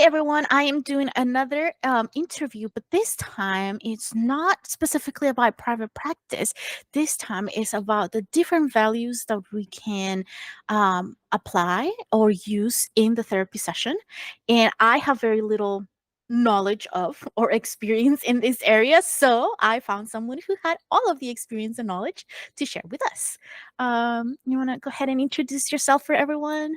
everyone. I am doing another interview, but this time it's not specifically about private practice. This time it's about the different values that we can apply or use in the therapy session. And I have very little knowledge of or experience in this area. So I found someone who had all of the experience and knowledge to share with us. You want to go ahead and introduce yourself for everyone?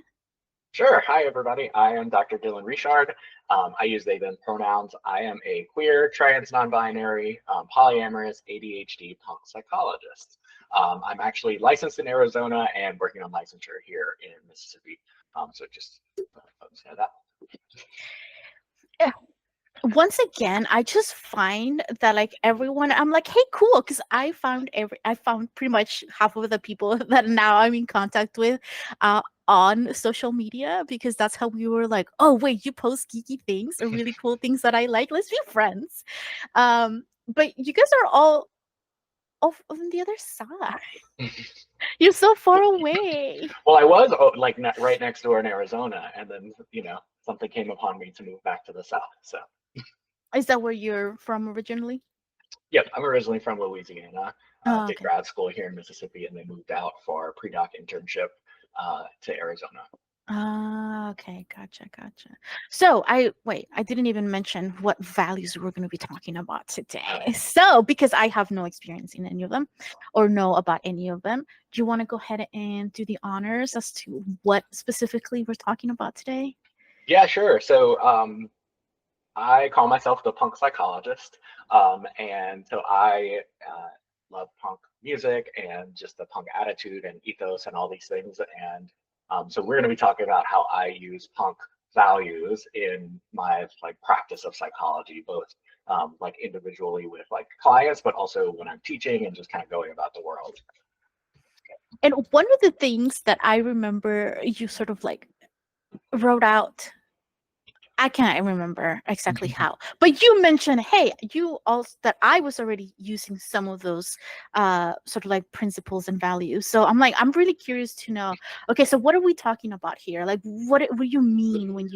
Sure. Hi, everybody. I am Dr. Dylan Richard. I use they, them pronouns. I am a queer, trans, non-binary, polyamorous, ADHD punk psychologist. I'm actually licensed in Arizona and working on licensure here in Mississippi. So just folks know that. Once again, I just find that like everyone, I'm like, hey, cool, because I found pretty much half of the people that now I'm in contact with on social media because that's how we were like, oh wait, you post geeky things or really cool things that I like. Let's be friends. But you guys are all off on the other side. You're so far away. Well, I was right next door in Arizona, and then something came upon me to move back to the south. So Is that where you're from originally? yep, I'm originally from Louisiana. Oh, Did okay. grad school here in Mississippi, and then moved out for a pre-doc internship to Arizona. Ah, okay, gotcha. So I didn't even mention what values we're going to be talking about today. Okay. So, because I have no experience in any of them or know about any of them, do you want to go ahead and do the honors as to what specifically we're talking about today? Yeah, sure. So I call myself the punk psychologist. And so I love punk music and just the punk attitude and ethos and all these things. And so we're going to be talking about how I use punk values in my practice of psychology, both like individually with like clients, but also when I'm teaching and just kind of going about the world. And one of the things that I remember you sort of like wrote out, I can't remember exactly how, but you mentioned, hey, you also that I was already using some of those sort of like principles and values. So I'm like, I'm really curious to know. Okay, so what are we talking about here? Like, what do you mean when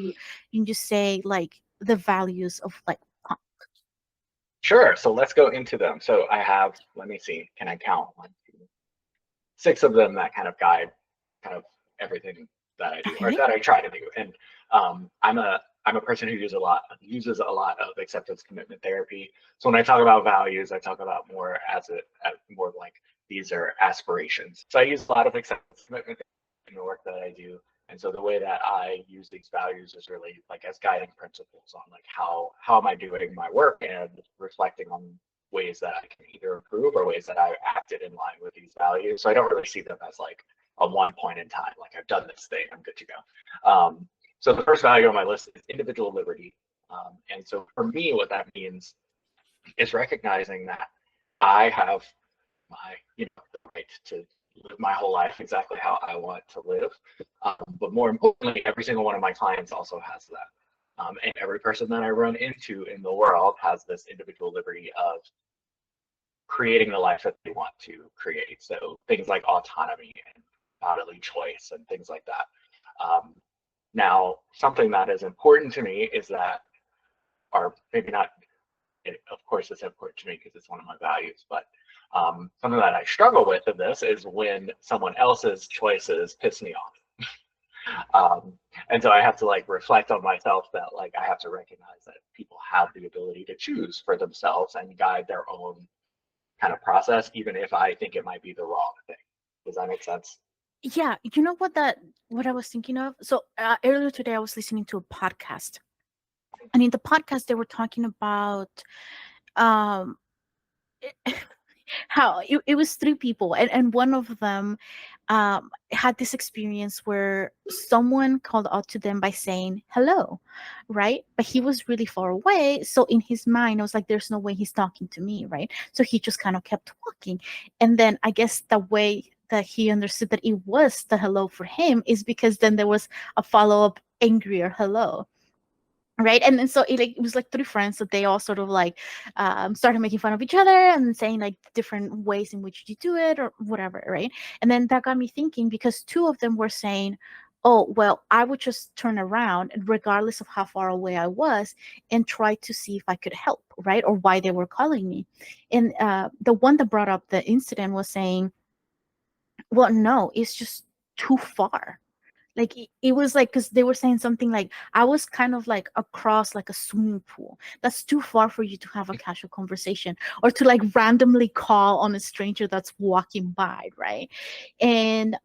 you just say like the values of like punk? Sure. So let's go into them. So I have, let me see, can I count? 6 of them that kind of guide kind of everything that I do or Okay. that I try to do. And I'm a person who uses a lot of acceptance commitment therapy. So when I talk about values, I talk about more as more like these are aspirations. So I use a lot of acceptance commitment in the work that I do. And so the way that I use these values is really like as guiding principles on like how am I doing my work and reflecting on ways that I can either improve or ways that I acted in line with these values. So I don't really see them as like a one point in time, like I've done this thing, I'm good to go. So the first value on my list is individual liberty. And so for me, what that means is recognizing that I have my, the right to live my whole life exactly how I want to live. But more importantly, every single one of my clients also has that. And every person that I run into in the world has this individual liberty of creating the life that they want to create. So things like autonomy and bodily choice and things like that. Now, something that is important to me is that, or maybe not, of course, it's important to me because it's one of my values, but something that I struggle with in this is when someone else's choices piss me off. And so I have to like reflect on myself that like I have to recognize that people have the ability to choose for themselves and guide their own kind of process, even if I think it might be the wrong thing. Does that make sense? Yeah, you know what I was thinking of. So earlier today, I was listening to a podcast, and in the podcast, they were talking about um how it was three people, and one of them had this experience where someone called out to them by saying hello, right? But he was really far away, so in his mind I was like, there's no way he's talking to me, right? So he just kind of kept walking, and then I guess the way that he understood that it was the hello for him is because then there was a follow-up angrier hello, right? And then so it was like three friends that they all sort of like started making fun of each other and saying like different ways in which you do it or whatever, right? And then that got me thinking because two of them were saying, oh, well, I would just turn around, and regardless of how far away I was, and try to see if I could help, right? Or why they were calling me. And the one that brought up the incident was saying, well, no, it's just too far. Like it was like, because they were saying something like, I was kind of like across like a swimming pool. That's too far for you to have a casual conversation, or to like randomly call on a stranger that's walking by, right? And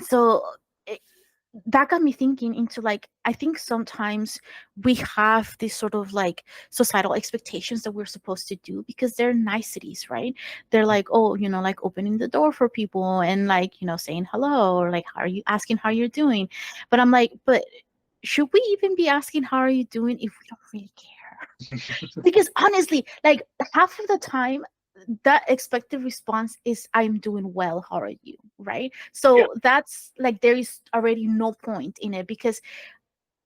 so it, that got me thinking into like, I think sometimes we have this sort of like societal expectations that we're supposed to do because they're niceties, right? They're like, oh, like opening the door for people, and like, saying hello, or like, how are you, asking how you're doing. But I'm like, but should we even be asking how are you doing if we don't really care? Because honestly, like half of the time, that expected response is, I'm doing well, how are you, right? Yeah, So that's like, there is already no point in it, because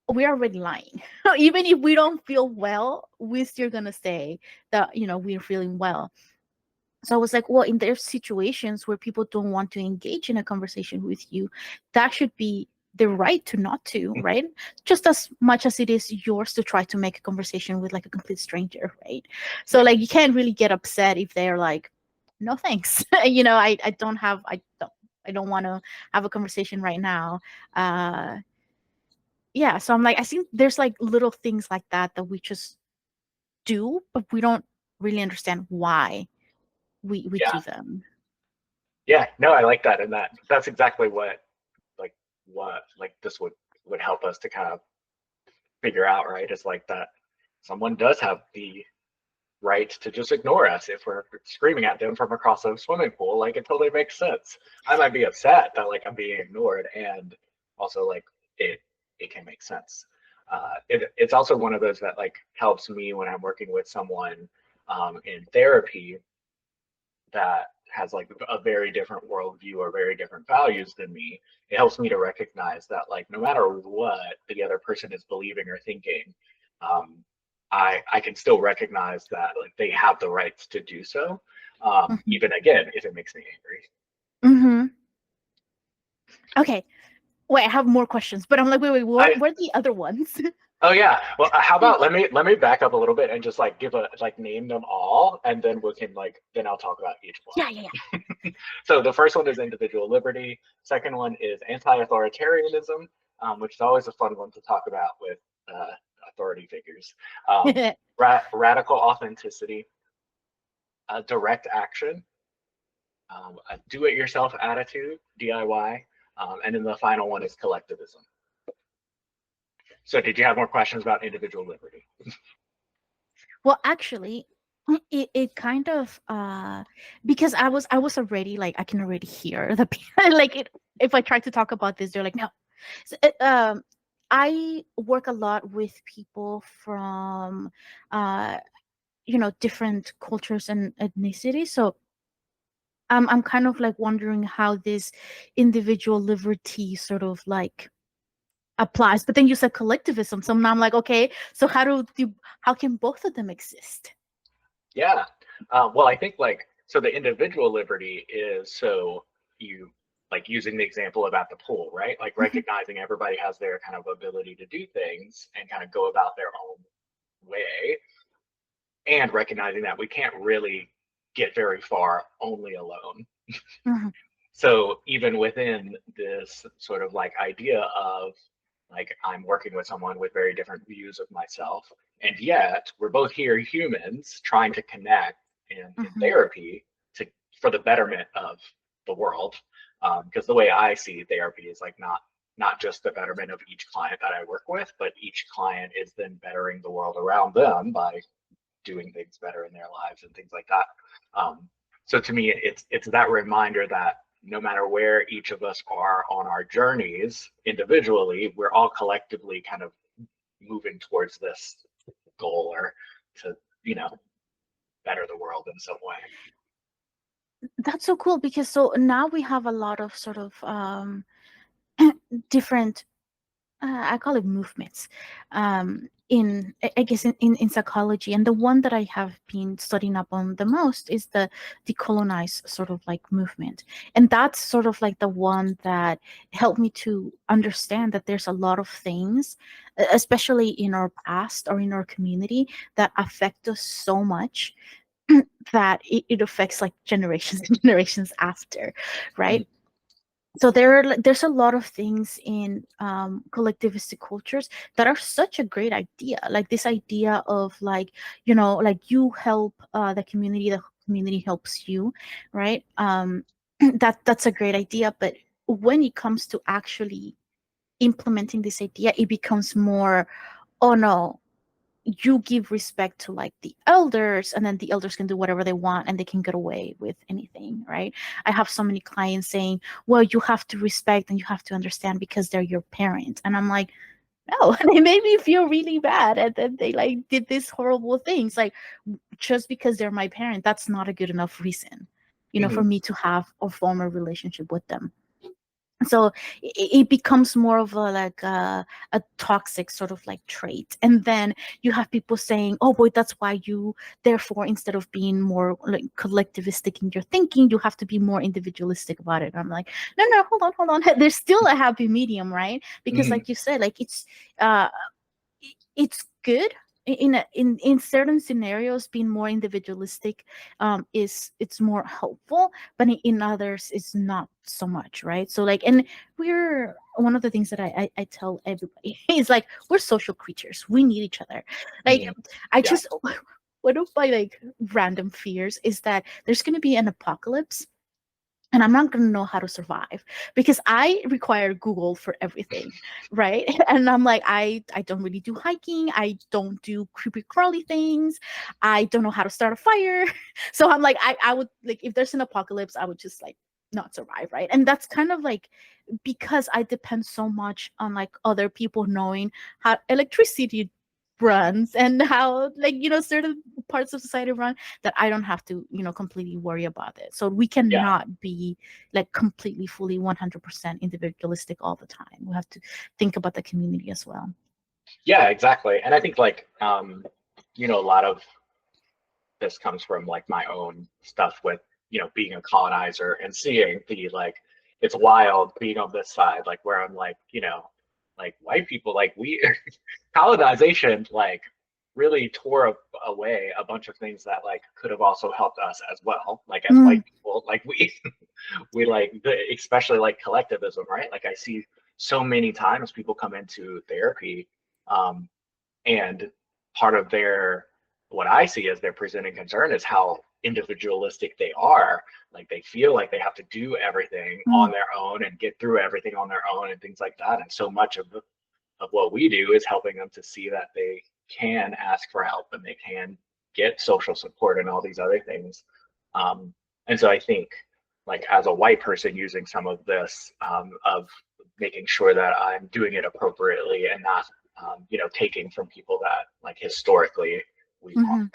we're already lying. Even if we don't feel well, we're still gonna say that, we're feeling well. So I was like, well, in their situations where people don't want to engage in a conversation with you, that should be the right to not to, right? Just as much as it is yours to try to make a conversation with like a complete stranger, right? So yeah, like, you can't really get upset if they're like, no thanks. I don't want to have a conversation right now. Uh yeah, so I'm like, I think there's like little things like that that we just do, but we don't really understand why we yeah, do them. yeah. No, I like that, and that's exactly like what like this would help us to kind of figure out, right? Is like that someone does have the right to just ignore us if we're screaming at them from across a swimming pool. Like it totally makes sense. I might be upset that like I'm being ignored, and also like it can make sense. It's also one of those that like helps me when I'm working with someone in therapy that has like a very different worldview or very different values than me. It helps me to recognize that like no matter what the other person is believing or thinking, um, I can still recognize that like they have the rights to do so, Mhm. even again if it makes me angry. Mhm. Okay. Wait, I have more questions, but I'm like, wait, I what are the other ones? Oh yeah. Well, how about let me back up a little bit and just like give a like name them all, and then we can like then I'll talk about each one. Yeah, yeah, So the first one is individual liberty. Second one is anti-authoritarianism, which is always a fun one to talk about with uh, authority figures. Um, yeah. Radical authenticity, direct action, a do-it-yourself attitude (DIY), and then the final one is collectivism. So did you have more questions about individual liberty? Well, actually, it kind of because I was already like, I can already hear the like it, if I try to talk about this, they're like, no. So, I work a lot with people from uh different cultures and ethnicities. So I'm kind of like wondering how this individual liberty sort of like applies. But then you said collectivism, so now I'm like, okay, so how can both of them exist? Yeah. Well, I think like so the individual liberty is so you like using the example about the pool, right? Like Mhm, recognizing everybody has their kind of ability to do things and kind of go about their own way, and recognizing that we can't really get very far only alone. mhm, So even within this sort of like idea of like I'm working with someone with very different views of myself, and yet we're both here humans trying to connect in mhm, therapy to for the betterment of the world. Because the way I see therapy is like not just the betterment of each client that I work with, but each client is then bettering the world around them by doing things better in their lives and things like that. Um, so to me, it's that reminder that no matter where each of us are on our journeys individually, we're all collectively kind of moving towards this goal or to you know better the world in some way. that's so cool, because so now we have a lot of sort of different I call it movements, in I guess in psychology, and the one that I have been studying up on the most is the decolonize sort of like movement, and that's sort of like the one that helped me to understand that there's a lot of things, especially in our past or in our community, that affect us so much that it affects like generations and generations after, Mhm. right? So there are there's a lot of things in collectivistic cultures that are such a great idea, like this idea of like, like you help the community helps you, right? That's a great idea, but when it comes to actually implementing this idea, it becomes more, oh no, you give respect to like the elders, and then the elders can do whatever they want and they can get away with anything, right? I have so many clients saying, well, you have to respect and you have to understand because they're your parents, and I'm like, no. They made me feel really bad, and then they like did these horrible things, like, just because they're my parent, that's not a good enough reason, for Mhm. me to have or form a relationship with them. So it becomes more of a toxic sort of like trait, and then you have people saying, oh boy, that's why you, therefore, instead of being more like collectivistic in your thinking, you have to be more individualistic about it. I'm like, no, no, hold on. There's still a happy medium, right? Because Mhm. like you said, like uh it's good in certain scenarios. Being more individualistic is it's more helpful, but in others it's not so much, right? So like, and we're one of the things that I tell everybody is like, we're social creatures, we need each other. Like, Mhm. I Yeah. just one of my like random fears is that there's going to be an apocalypse and I'm not going to know how to survive because I require Google for everything, right? And I'm like, I don't really do hiking. I don't do creepy crawly things. I don't know how to start a fire. So I'm like, I would like, if there's an apocalypse, I would just like not survive, right? And that's kind of like because I depend so much on like other people knowing how electricity runs and how like certain parts of society run, that I don't have to completely worry about it. So we Yeah. cannot be like completely fully 100% individualistic all the time. We have to think about the community as well. Yeah, exactly. And I think like a lot of this comes from like my own stuff with being a colonizer and seeing the like it's wild being on this side like where I'm like like white people like we colonization like really tore away a bunch of things that like could have also helped us as well like as Mm, white people like we like especially like collectivism, right? Like I see so many times people come into therapy, um, and part of their what I see as their presenting concern is how individualistic they are. Like they feel like they have to do everything on mm, their own and get through everything on their own and things like that. And so much of what we do is helping them to see that they can ask for help and they can get social support and all these other things. And so I think like as a white person using some of this of making sure that I'm doing it appropriately and not taking from people that like historically we've mhm.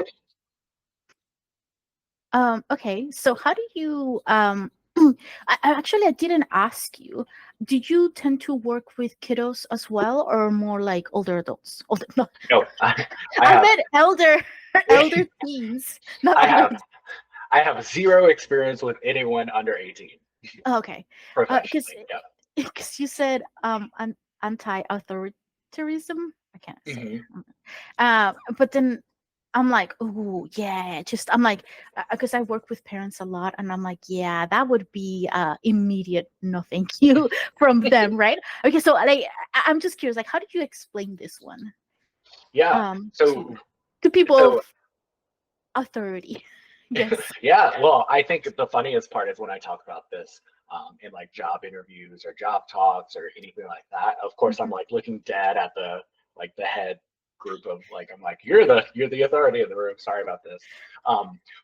Okay, so how do you actually I didn't ask you. Did you tend to work with kiddos as well, or more like older adults? Older, no, no I I have meant elder elder teens, not I older. have I have zero experience with anyone under 18 Okay, because professionally. Yeah. because you said anti-authoritarianism. I can't say it. Hmm. But then I'm like, oh yeah, just I'm like, because I work with parents a lot, and I'm like, yeah, that would be immediate no thank you from them, right? Okay, so like, I'm just curious, like, how did you explain this one Yeah. to So people so of authority? Yes. yeah, well, I think the funniest part is when I talk about this in like job interviews or job talks or anything like that. Of course, I'm Mhm. like looking dead at the head group of like I'm like you're the authority in the room. Sorry about this.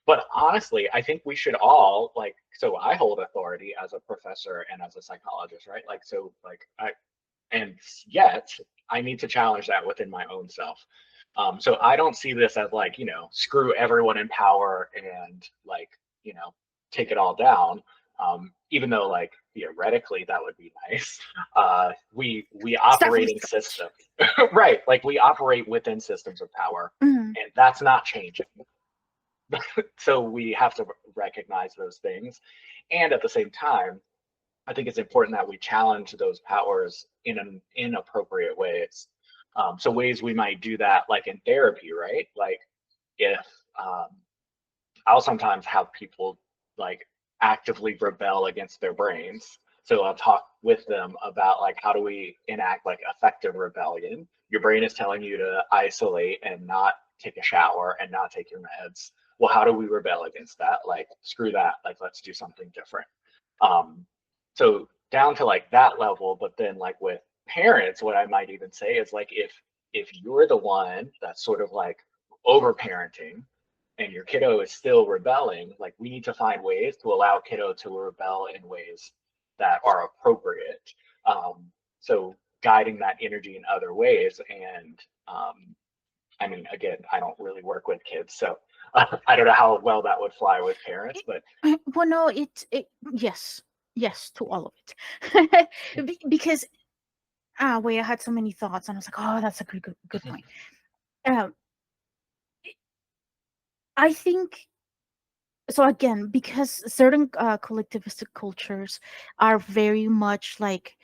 But honestly, I think we should all like so I hold authority as a professor and as a psychologist, right? Like so like I and yet I need to challenge that within my own self. So I don't see this as like, screw everyone in power and like, take it all down. Even though like theoretically that would be nice, we Start from operate in scratch. systems, right? Like we operate within systems of power, Mhm. and that's not changing. So we have to recognize those things, and at the same time, I think it's important that we challenge those powers in appropriate ways. So ways we might do that, like in therapy, right? Like if um, I'll sometimes have people like actively rebel against their brains. So I'll talk with them about like how do we enact like effective rebellion. Your brain is telling you to isolate and not take a shower and not take your meds. Well, how do we rebel against that? Like screw that. Like let's do something different. Um, so down to like that level, but then like with parents, what I might even say is like if you're the one that's sort of like over parenting and your kiddo is still rebelling, like we need to find ways to allow kiddo to rebel in ways that are appropriate. So guiding that energy in other ways. And I mean, again, I don't really work with kids, so I don't know how well that would fly with parents, It, but well, no, it yes, yes to all of it, because wait, I had so many thoughts, and I was like, oh, that's a good point. Um, I think so. Again, because certain collectivistic cultures are very much like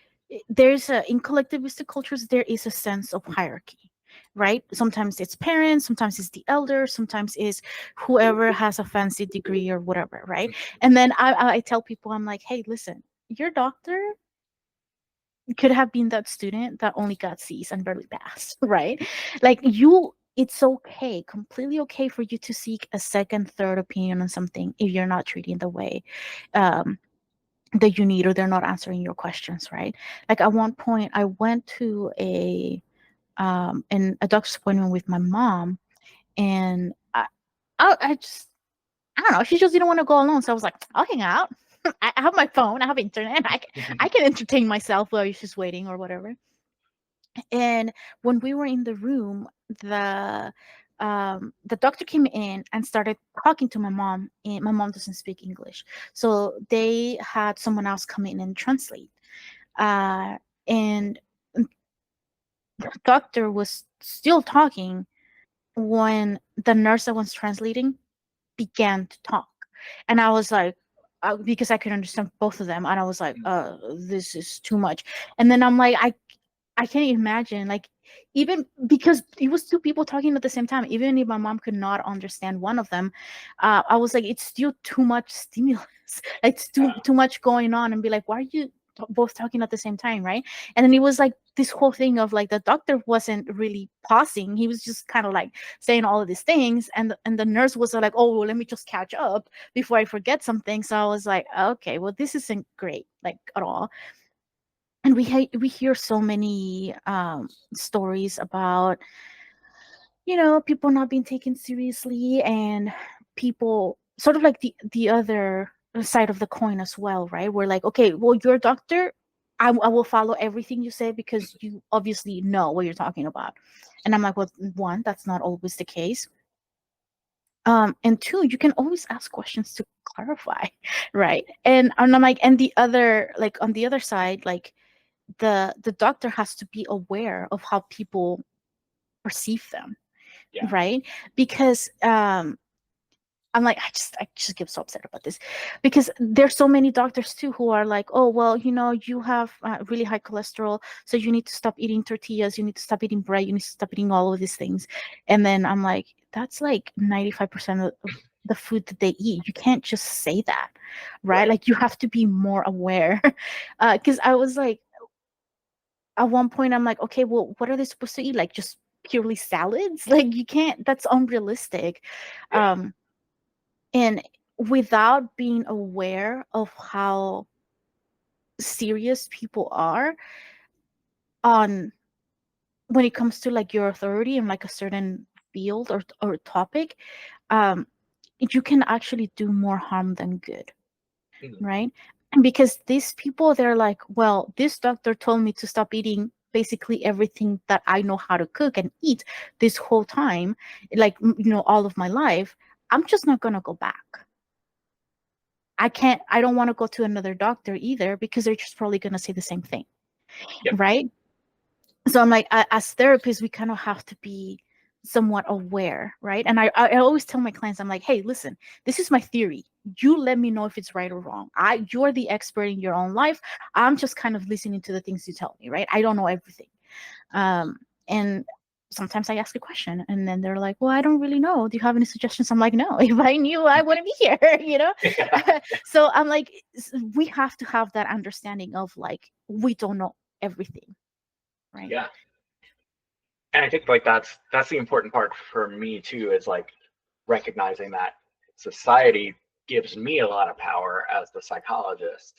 there's a in collectivistic cultures there is a sense of hierarchy, right? Sometimes it's parents, sometimes it's the elder, sometimes it's whoever has a fancy degree or whatever, right? And then I tell people, I'm like, hey, listen, your doctor could have been that student that only got C's and barely passed, right? Like you, it's okay, completely okay for you to seek a second, third opinion on something if you're not treating the way um, that you need or they're not answering your questions, right? Like at one point, I went to a doctor's appointment with my mom, and I just I don't know. She just didn't want to go alone, so I was like, I'll hang out. I have my phone. I have internet. I can entertain myself while she's waiting or whatever. And when we were in the room, the the doctor came in and started talking to my mom, and my mom doesn't speak English, so they had someone else come in and translate. And the doctor was still talking when the nurse that was translating began to talk, and I was like, because I could understand both of them, and I was like, this is too much. And then I'm like, I can't imagine, like, even because it was two people talking at the same time, even if my mom could not understand one of them, I was like, it's still too much stimulus. Like, it's too much going on, and be like, why are you both talking at the same time, right? And then it was like this whole thing of like the doctor wasn't really pausing; he was just kind of like saying all of these things, and the nurse was like, oh, well, let me just catch up before I forget something. So I was like, okay, well, this isn't great, like at all. And we hear so many stories about people not being taken seriously, and people sort of like the other side of the coin as well, right? We're like, okay, well, you're a doctor. I will follow everything you say because you obviously know what you're talking about. And I'm like, well, one, that's not always the case. And two, you can always ask questions to clarify, right? And I'm like, and the other, like on the other side, like the doctor has to be aware of how people perceive them, yeah, right? Because I'm like, I just get so upset about this, because there's so many doctors too who are like, oh, well, you have really high cholesterol, so you need to stop eating tortillas, you need to stop eating bread, you need to stop eating all of these things. And then I'm like, that's like 95% of the food that they eat. You can't just say that, right? right. Like you have to be more aware. Because I was like, at one point I'm like, okay, well, what are they supposed to eat? Like just purely salads? Like you can't, that's unrealistic. Yeah. Um, and without being aware of how serious people are on when it comes to like your authority in like a certain field or topic, um, you can actually do more harm than good, Mhm. right? And because these people, they're like, well, this doctor told me to stop eating basically everything that I know how to cook and eat this whole time, like all of my life. I'm just not gonna go back. I don't want to go to another doctor either, because they're just probably going to say the same thing. Yep. Right. So I'm like, as therapists, we kind of have to be somewhat aware, right? And I always tell my clients, I'm like, hey, listen, this is my theory. You let me know if it's right or wrong. You're the expert in your own life. I'm just kind of listening to the things you tell me, right? I don't know everything. And sometimes I ask a question and then they're like, well, I don't really know. Do you have any suggestions? I'm like, no, if I knew, I wouldn't be here, you know? Yeah. So I'm like, we have to have that understanding of like, we don't know everything, right? Yeah. And I think like that's the important part for me too, is like recognizing that society gives me a lot of power as the psychologist.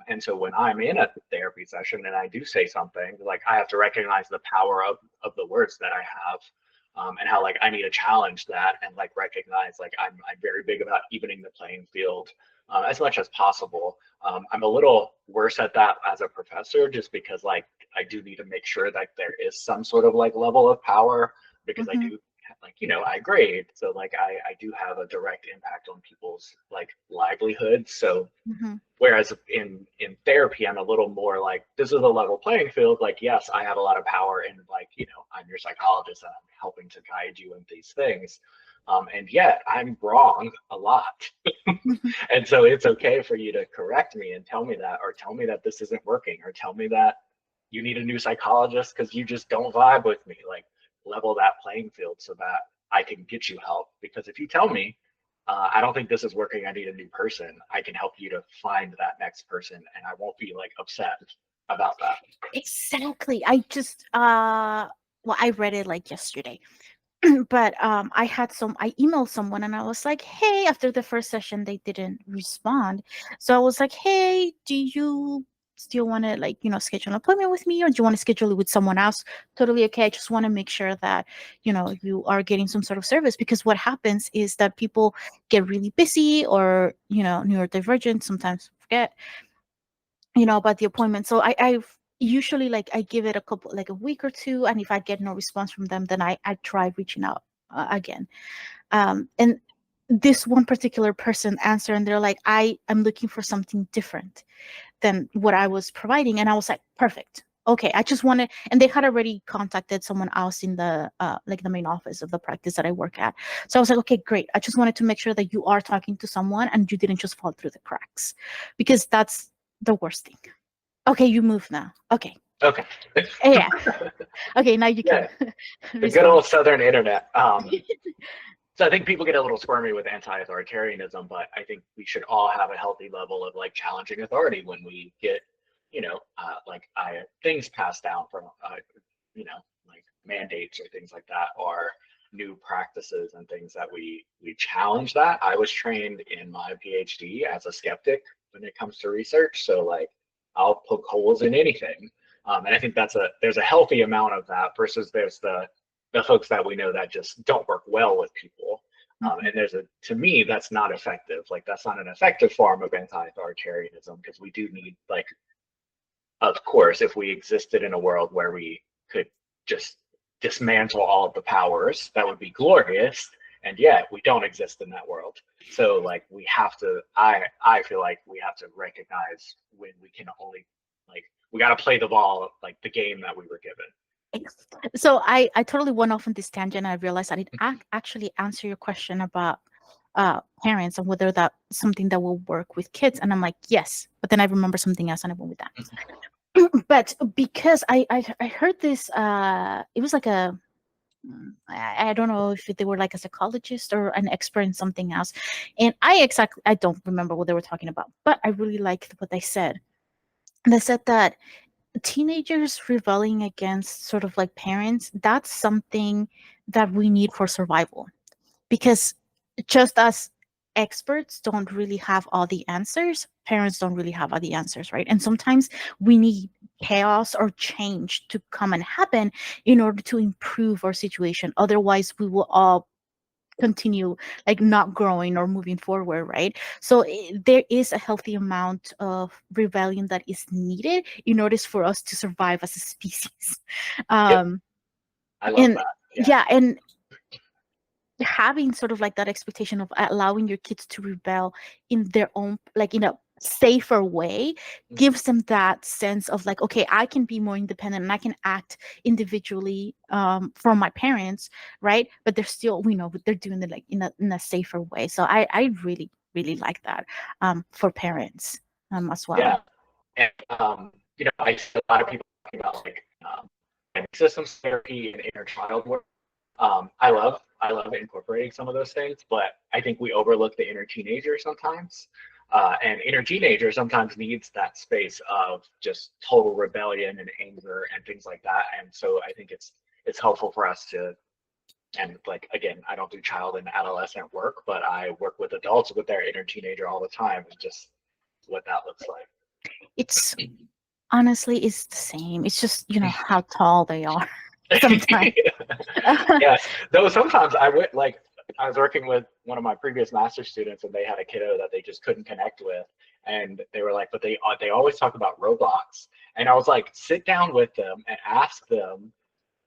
And so when I'm in a therapy session and I do say something, like I have to recognize the power of the words that I have, and how like I need to challenge that and like recognize like I'm very big about evening the playing field, as much as possible. I'm a little worse at that as a professor, just because like I do need to make sure that there is some sort of like level of power, because I Mm-hmm. do like, I grade, so like I do have a direct impact on people's like livelihoods. So Mm-hmm. whereas in therapy, I'm a little more like, this is a level playing field. Like, yes, I have a lot of power, and like, I'm your psychologist and I'm helping to guide you in these things. And yet I'm wrong a lot. Mm-hmm. And so it's okay for you to correct me and tell me that, or tell me that this isn't working, or tell me that you need a new psychologist because you just don't vibe with me. Like, level that playing field so that I can get you help. Because if you tell me, I don't think this is working, I need a new person, I can help you to find that next person, and I won't be like upset about that. Exactly. Well, I read it like yesterday. But I emailed someone and I was like, hey, after the first session they didn't respond. So I was like, hey, do you still want to like, schedule an appointment with me, or do you want to schedule it with someone else? Totally okay. I just want to make sure that, you are getting some sort of service, because what happens is that people get really busy, or, neurodivergent, sometimes forget, about the appointment. So I've usually, like, I give it a couple, like a week or two, and if I get no response from them, then I try reaching out again. And this one particular person answered, and they're like, I'm looking for something different than what I was providing. And I was like, perfect. Okay, I just wanted, and they had already contacted someone else in the like the main office of the practice that I work at. So I was like, okay, great. I just wanted to make sure that you are talking to someone and you didn't just fall through the cracks, because that's the worst thing. Okay, you move now. Okay. Okay. Yeah. Okay, now you can Yeah, the good respond. old Southern internet. So I think people get a little squirmy with anti-authoritarianism, but I think we should all have a healthy level of like challenging authority when we get, like things passed down from, like mandates or things like that, or new practices and things that we challenge that. I was trained in my PhD as a skeptic when it comes to research, so like I'll poke holes in anything, and I think there's a healthy amount of that versus there's the folks that we know that just don't work well with people. Mhm. And to me, that's not effective. Like, that's not an effective form of anti-authoritarianism, because we do need, like, of course, if we existed in a world where we could just dismantle all of the powers, that would be glorious. And yet we don't exist in that world. So like we have to, I feel like we have to recognize when we can only, like, we got to play the ball, like the game that we were given. So I totally went off on this tangent. I realized I didn't actually answer your question about parents and whether that's something that will work with kids. And I'm like, yes. But then I remember something else and I went with that. But because I heard this, it was like I don't know if they were like a psychologist or an expert in something else. And I don't remember what they were talking about, but I really liked what they said. They said that teenagers rebelling against sort of like parents, that's something that we need for survival, because just as experts don't really have all the answers, parents don't really have all the answers, right? And sometimes we need chaos or change to come and happen in order to improve our situation. Otherwise we will all continue like not growing or moving forward, right? So there is a healthy amount of rebellion that is needed in order for us to survive as a species. Yep, um I love and that. Yeah. yeah, and having sort of like that expectation of allowing your kids to rebel in their own, like in a safer way, gives them that sense of like, okay, I can be more independent and I can act individually from my parents, right? But they're still, we know, they're doing it like in a safer way. So I really really like that for parents as well. Yeah. And I see a lot of people talking about like systems therapy and inner child work. I love incorporating some of those things, but I think we overlook the inner teenager sometimes. And inner teenager sometimes needs that space of just total rebellion and anger and things like that. And so I think it's helpful for us to, and like again, I don't do child and adolescent work, but I work with adults with their inner teenager all the time, and just what that looks like. It's honestly it's the same. It's just, how tall they are sometimes. Yes, though sometimes I went like I was working with one of my previous master students, and they had a kiddo that they just couldn't connect with, and they were like, but they always talk about Roblox, and I was like, sit down with them and ask them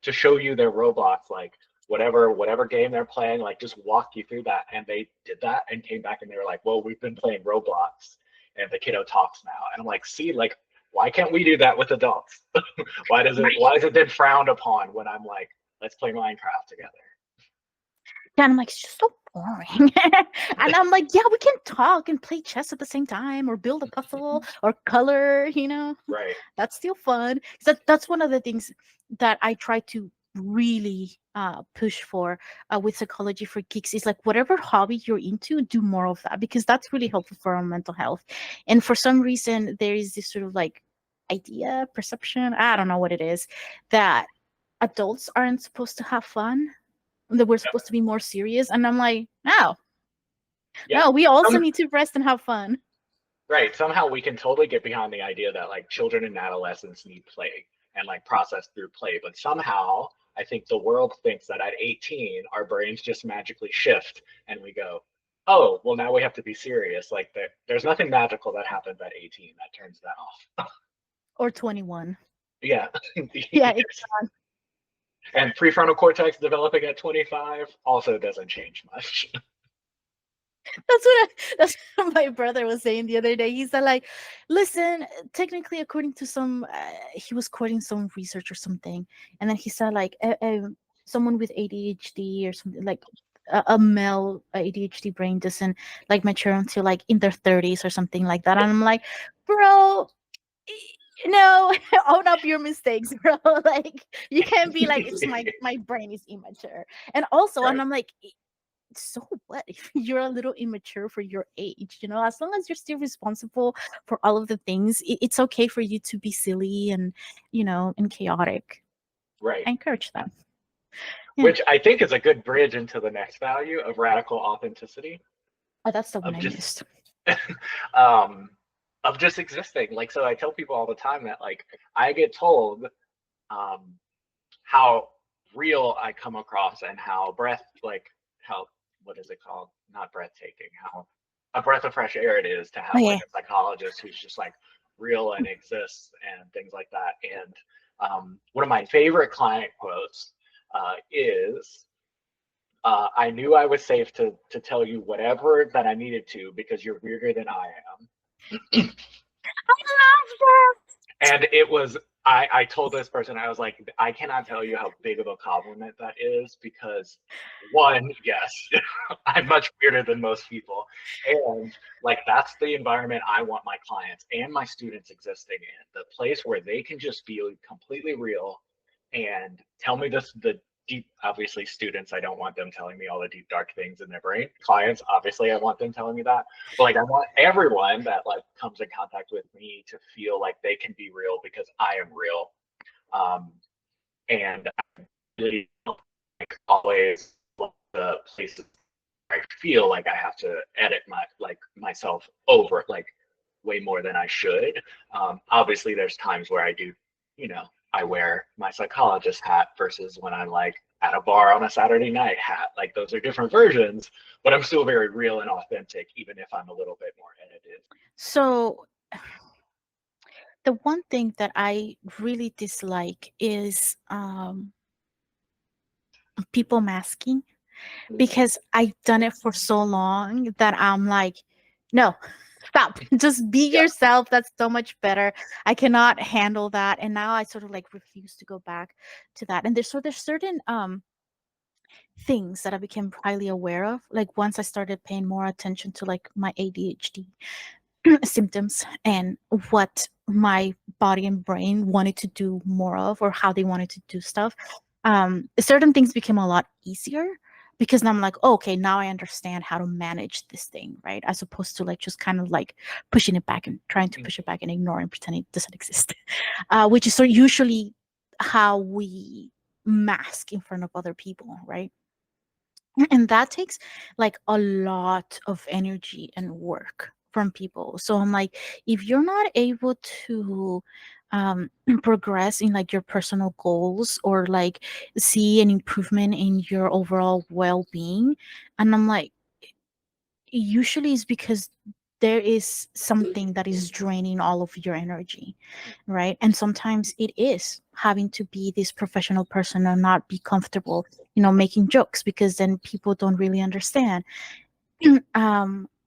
to show you their Roblox, like whatever game they're playing, like just walk you through that, and they did that and came back and they were like, well, we've been playing Roblox, and the kiddo talks now, and I'm like, see, like why can't we do that with adults? Why is it then frowned upon when I'm like, let's play Minecraft together? Yeah, and I'm like, it's just so boring. And I'm like, yeah, we can talk and play chess at the same time or build a puzzle or color, Right. That's still fun. That's one of the things that I try to really push for with Psychology for Geeks is like whatever hobby you're into, do more of that because that's really helpful for our mental health. And for some reason, there is this sort of like idea, perception, I don't know what it is, that adults aren't supposed to have fun, that we're supposed to be more serious. And I'm like, no, Yeah. no, we also need to rest and have fun. Right. Somehow we can totally get behind the idea that like children and adolescents need play and like process through play. But somehow I think the world thinks that at 18, our brains just magically shift and we go, oh, well, now we have to be serious. Like there's nothing magical that happens at 18 that turns that off. Or 21. Yeah. Yeah, it's not. And prefrontal cortex developing at 25 also doesn't change much. That's what my brother was saying the other day. He said, like, listen, technically, according to some, he was quoting some research or something, and then he said, like, someone with ADHD or something, like a male ADHD brain doesn't like mature until like in their 30s or something like that. And I'm like, bro, no, own up your mistakes, bro. Like, you can't be like, it's my brain is immature. And also, Right. and I'm like, so what if you're a little immature for your age, as long as you're still responsible for all of the things, it's okay for you to be silly and and chaotic. Right. I encourage that. Yeah. Which I think is a good bridge into the next value of radical authenticity. Oh, that's the one Of I just missed. um of just existing. Like, so I tell people all the time that like I get told how real I come across and how how what is it called, not breathtaking, how a breath of fresh air it is to Oh have yeah. like a psychologist who's just like real and exists and things like that. And one of my favorite client quotes is I knew I was safe to tell you whatever that I needed to because you're weirder than I am. I love that. And it was, I told this person, I was like, I cannot tell you how big of a compliment that is because one, yes, I'm much weirder than most people. And like, that's the environment I want my clients and my students existing in, the place where they can just be completely real and tell me the deep, obviously students, I don't want them telling me all the deep dark things in their brain. Clients, obviously I want them telling me that, but like I want everyone that like comes in contact with me to feel like they can be real because I am real. And I really like always the places I feel like I have to edit myself over like way more than I should. Obviously, there's times where I do, I wear my psychologist hat versus when I'm like at a bar on a Saturday night hat. Like those are different versions, but I'm still very real and authentic, even if I'm a little bit more edited. So the one thing that I really dislike is people masking. because I've done it for so long that I'm like, no, stop. Just be Yeah. yourself. That's so much better. I cannot handle that. And now I sort of like refuse to go back to that. And there's certain things that I became highly aware of. Like once I started paying more attention to like my ADHD symptoms and what my body and brain wanted to do more of, or how they wanted to do stuff, certain things became a lot easier, because now I'm like, oh, okay, now I understand how to manage this thing, right? As opposed to like just kind of like pushing it back and trying to push it back and ignoring, pretending it doesn't exist, which is so usually how we mask in front of other people, right? And that takes like a lot of energy and work from people. So I'm like, if you're not able to um progress in like your personal goals, or like see an improvement in your overall well-being, and I'm like, usually it's because there is something that is draining all of your energy, right? And sometimes it is having to be this professional person and not be comfortable, making jokes, because then people don't really understand.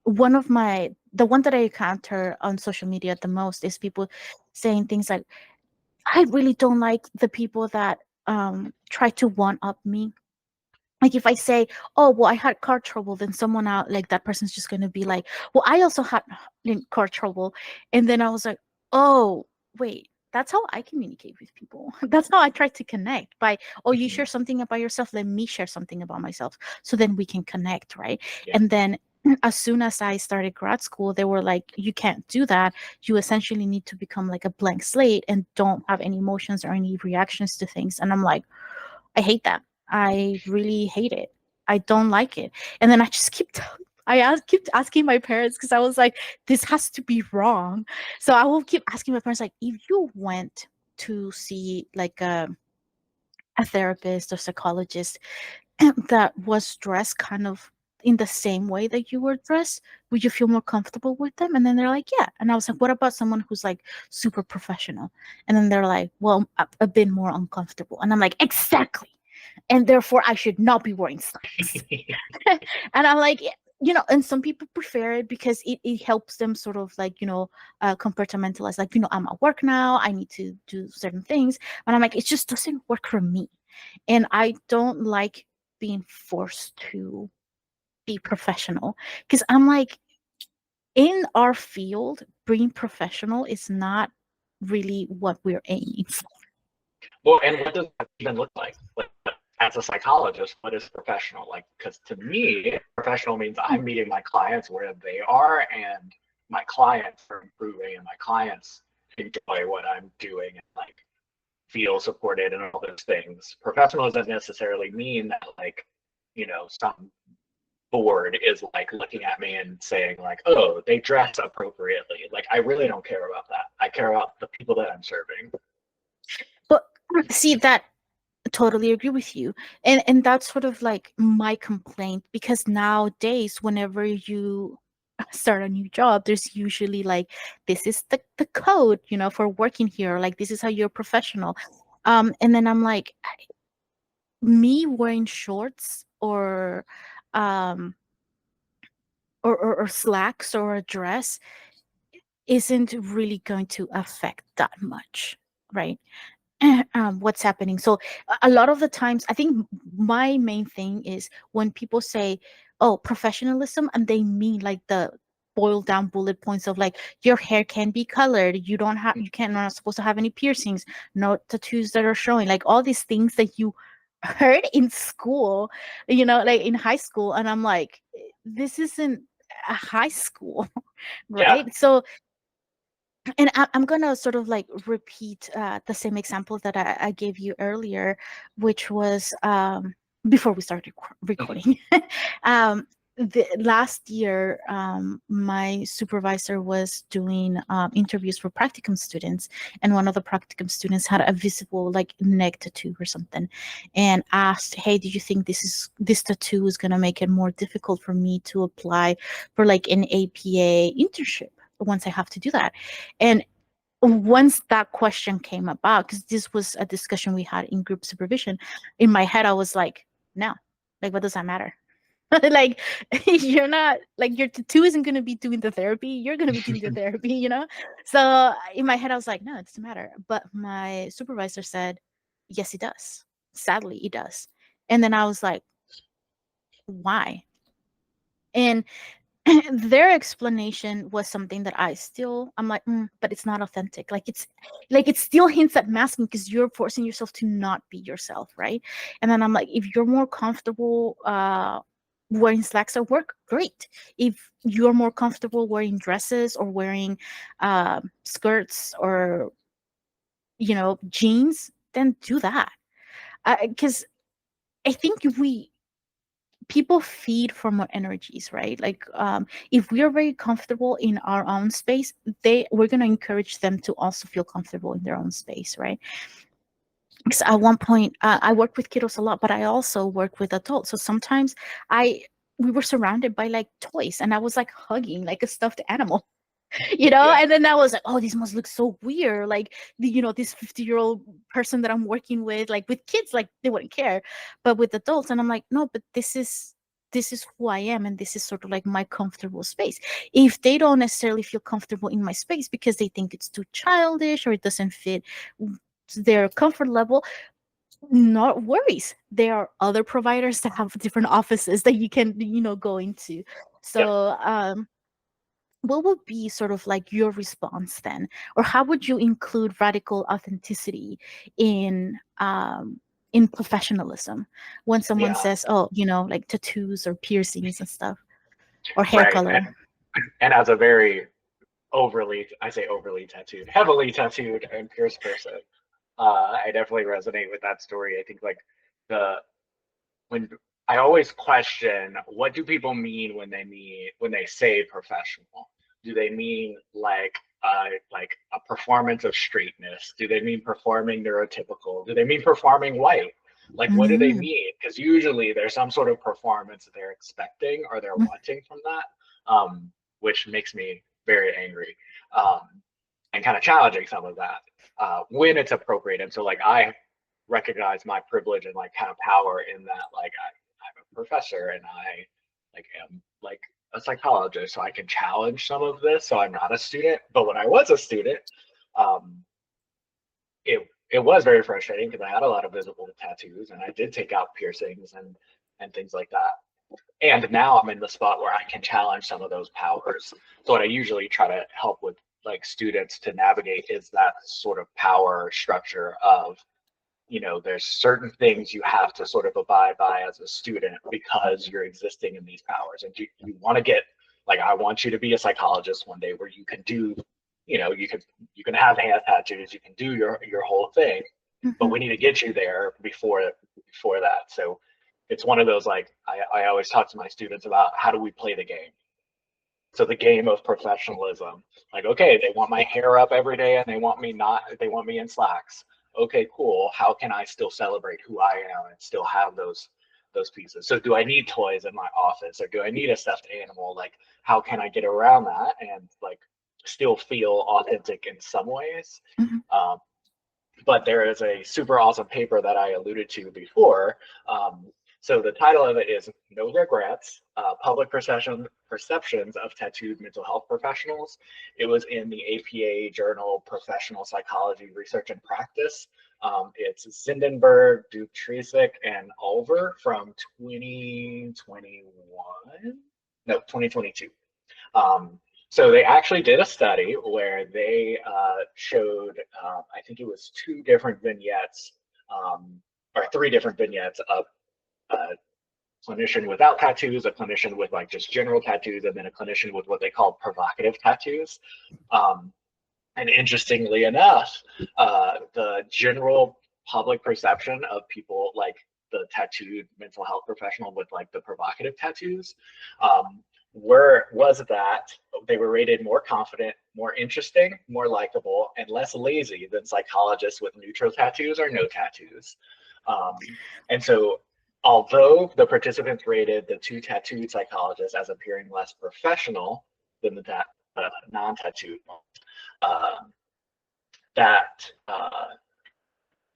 One of the one that I encounter on social media the most is people saying things like, I really don't like the people that try to one up me. Like if I say, oh, well, I had car trouble, then someone out, like that person's just going to be like, well, I also had car trouble. And then I was like, oh, wait, that's how I communicate with people. That's how I try to connect by, oh, you Mhm. share something about yourself, let me share something about myself. So then we can connect, right? Yeah. And then as soon as I started grad school, they were like, you can't do that. You essentially need to become like a blank slate and don't have any emotions or any reactions to things. And I'm like, I hate that. I really hate it. I don't like it. And then I just keep asking my parents, because I was like, this has to be wrong. So I will keep asking my parents, like, if you went to see like a therapist or psychologist that was dressed kind of in the same way that you were dressed, would you feel more comfortable with them? And then they're like, yeah. And I was like, what about someone who's like super professional? And then they're like, well, a bit more uncomfortable. And I'm like, exactly. And therefore I should not be wearing slacks. And I'm like, and some people prefer it because it helps them sort of like, compartmentalize, like, I'm at work now, I need to do certain things. And I'm like, it just doesn't work for me. And I don't like being forced to be professional, because I'm like, in our field, being professional is not really what we're aiming for. Well, and what does that even look like? Like, as a psychologist, what is professional? Like, because to me, professional means I'm meeting my clients where they are, and my clients are improving, and my clients enjoy what I'm doing, and like feel supported and all those things. Professional doesn't necessarily mean that like, some board is like looking at me and saying like, oh, they dress appropriately. Like, I really don't care about that. I care about the people that I'm serving. But see, that totally agree with you. And that's sort of like my complaint, because nowadays whenever you start a new job, there's usually like, this is the code, for working here, like this is how you're professional. And then I'm like, me wearing shorts um or slacks or a dress isn't really going to affect that much, right? What's happening. So a lot of the times, I think my main thing is when people say, oh, professionalism, and they mean like the boiled down bullet points of like, your hair can be colored, you can't, not supposed to have any piercings, no tattoos that are showing, like all these things that you heard in school, like in high school. And I'm like, this isn't a high school. Yeah. Right? So, and I'm gonna sort of like repeat the same example that I gave you earlier, which was before we started recording. um, the last year, my supervisor was doing interviews for practicum students, and one of the practicum students had a visible like neck tattoo or something, and asked, "Hey, do you think this tattoo is gonna make it more difficult for me to apply for like an APA internship once I have to do that?" And once that question came about, because this was a discussion we had in group supervision, in my head I was like, no. Like, what does that matter? Like, you're not like your tattoo isn't gonna be doing the therapy. You're gonna be doing the therapy, you know. So in my head, I was like, no, it doesn't matter. But my supervisor said, yes, it does. Sadly, it does. And then I was like, why? And their explanation was something that I'm like, but it's not authentic. Like it still hints at masking because you're forcing yourself to not be yourself, right? And then I'm like, if you're more comfortable wearing slacks at work, great. If you're more comfortable wearing dresses or wearing skirts or jeans, then do that. Because I think we people feed from our energies, right? Like if we are very comfortable in our own space, we're going to encourage them to also feel comfortable in their own space, right? Because at one point I work with kiddos a lot, but I also work with adults, so sometimes I we were surrounded by like toys and I was like hugging like a stuffed animal. Yeah. And then I was like, oh, this must look so weird, like this 50-year-old person that I'm working with, like with kids, like they wouldn't care, but with adults, and I'm like, no, but this is who I am, and this is sort of like my comfortable space. If they don't necessarily feel comfortable in my space because they think it's too childish or it doesn't fit their comfort level, not worries. There are other providers that have different offices that you can go into. Yep. So what would be sort of like your response then, or how would you include radical authenticity in professionalism when someone Yeah. says, oh, like tattoos or piercings and stuff, or hair Right. color? And as a very I say overly tattooed, heavily tattooed and pierced person, I definitely resonate with that story. I think like the when I always question what do people mean when they say professional? Do they mean like a performance of straightness? Do they mean performing neurotypical? Do they mean performing white? Like what do they Mm, mean? Because usually there's some sort of performance that they're expecting or they're mm, wanting from that, which makes me very angry, and kind of challenging some of that when it's appropriate. And so like I recognize my privilege and like kind of power in that like I'm a professor and I like am like a psychologist, so I can challenge some of this. So I'm not a student, but when I was a student, um, it was very frustrating because I had a lot of visible tattoos and I did take out piercings and things like that. And now I'm in the spot where I can challenge some of those powers. So what I usually try to help with like students to navigate is that sort of power structure of there's certain things you have to sort of abide by as a student because you're existing in these powers. And you want to get, like, I want you to be a psychologist one day where you can do, you can have hand tattoos, you can do your whole thing, but mhm, we need to get you there before that. So it's one of those, like, I always talk to my students about how do we play the game. So the game of professionalism, like, okay, they want my hair up every day and they want me in slacks. Okay, cool. How can I still celebrate who I am and still have those pieces? So do I need toys in my office or do I need a stuffed animal? Like, how can I get around that and like still feel authentic in some ways? mhm. Um, but there is a super awesome paper that I alluded to before. So the title of it is No Regrets, Public Perceptions of Tattooed Mental Health Professionals. It was in the APA journal Professional Psychology Research and Practice. It's Zindenberg, Duktrisic, and Ulver from 2021. No, 2022. Um, so they actually did a study where they showed, I think it was two different vignettes, or three different vignettes of a clinician without tattoos, a clinician with like just general tattoos, and then a clinician with what they call provocative tattoos. Um, and interestingly enough, the general public perception of people like the tattooed mental health professional with like the provocative tattoos um, was that they were rated more confident, more interesting, more likable, and less lazy than psychologists with neutral tattoos or no tattoos. And so, although the participants rated the two tattooed psychologists as appearing less professional than the non-tattooed ones, uh, that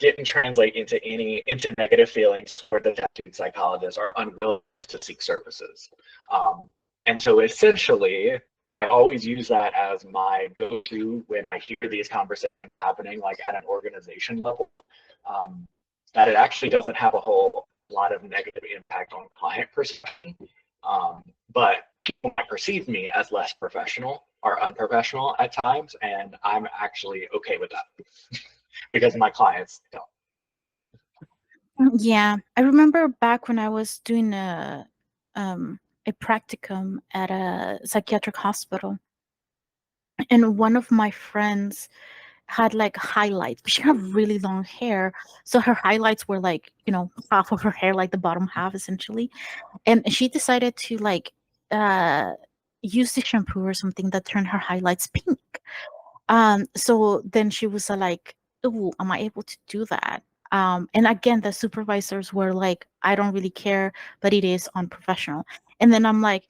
didn't translate into negative feelings toward the tattooed psychologist or unwilling to seek services. And so essentially, I always use that as my go-to when I hear these conversations happening, like at an organization level, that it actually doesn't have a whole lot of negative impact on client perception. But people might perceive me as less professional or unprofessional at times, and I'm actually okay with that because my clients don't. Yeah, I remember back when I was doing a practicum at a psychiatric hospital, and one of my friends had like highlights. She had really long hair, so her highlights were like, half of her hair, like the bottom half essentially. And she decided to like uh use the shampoo or something that turned her highlights pink. So then she was like, "Oh, am I able to do that?" And again, the supervisors were like, "I don't really care, but it is unprofessional." And then I'm like,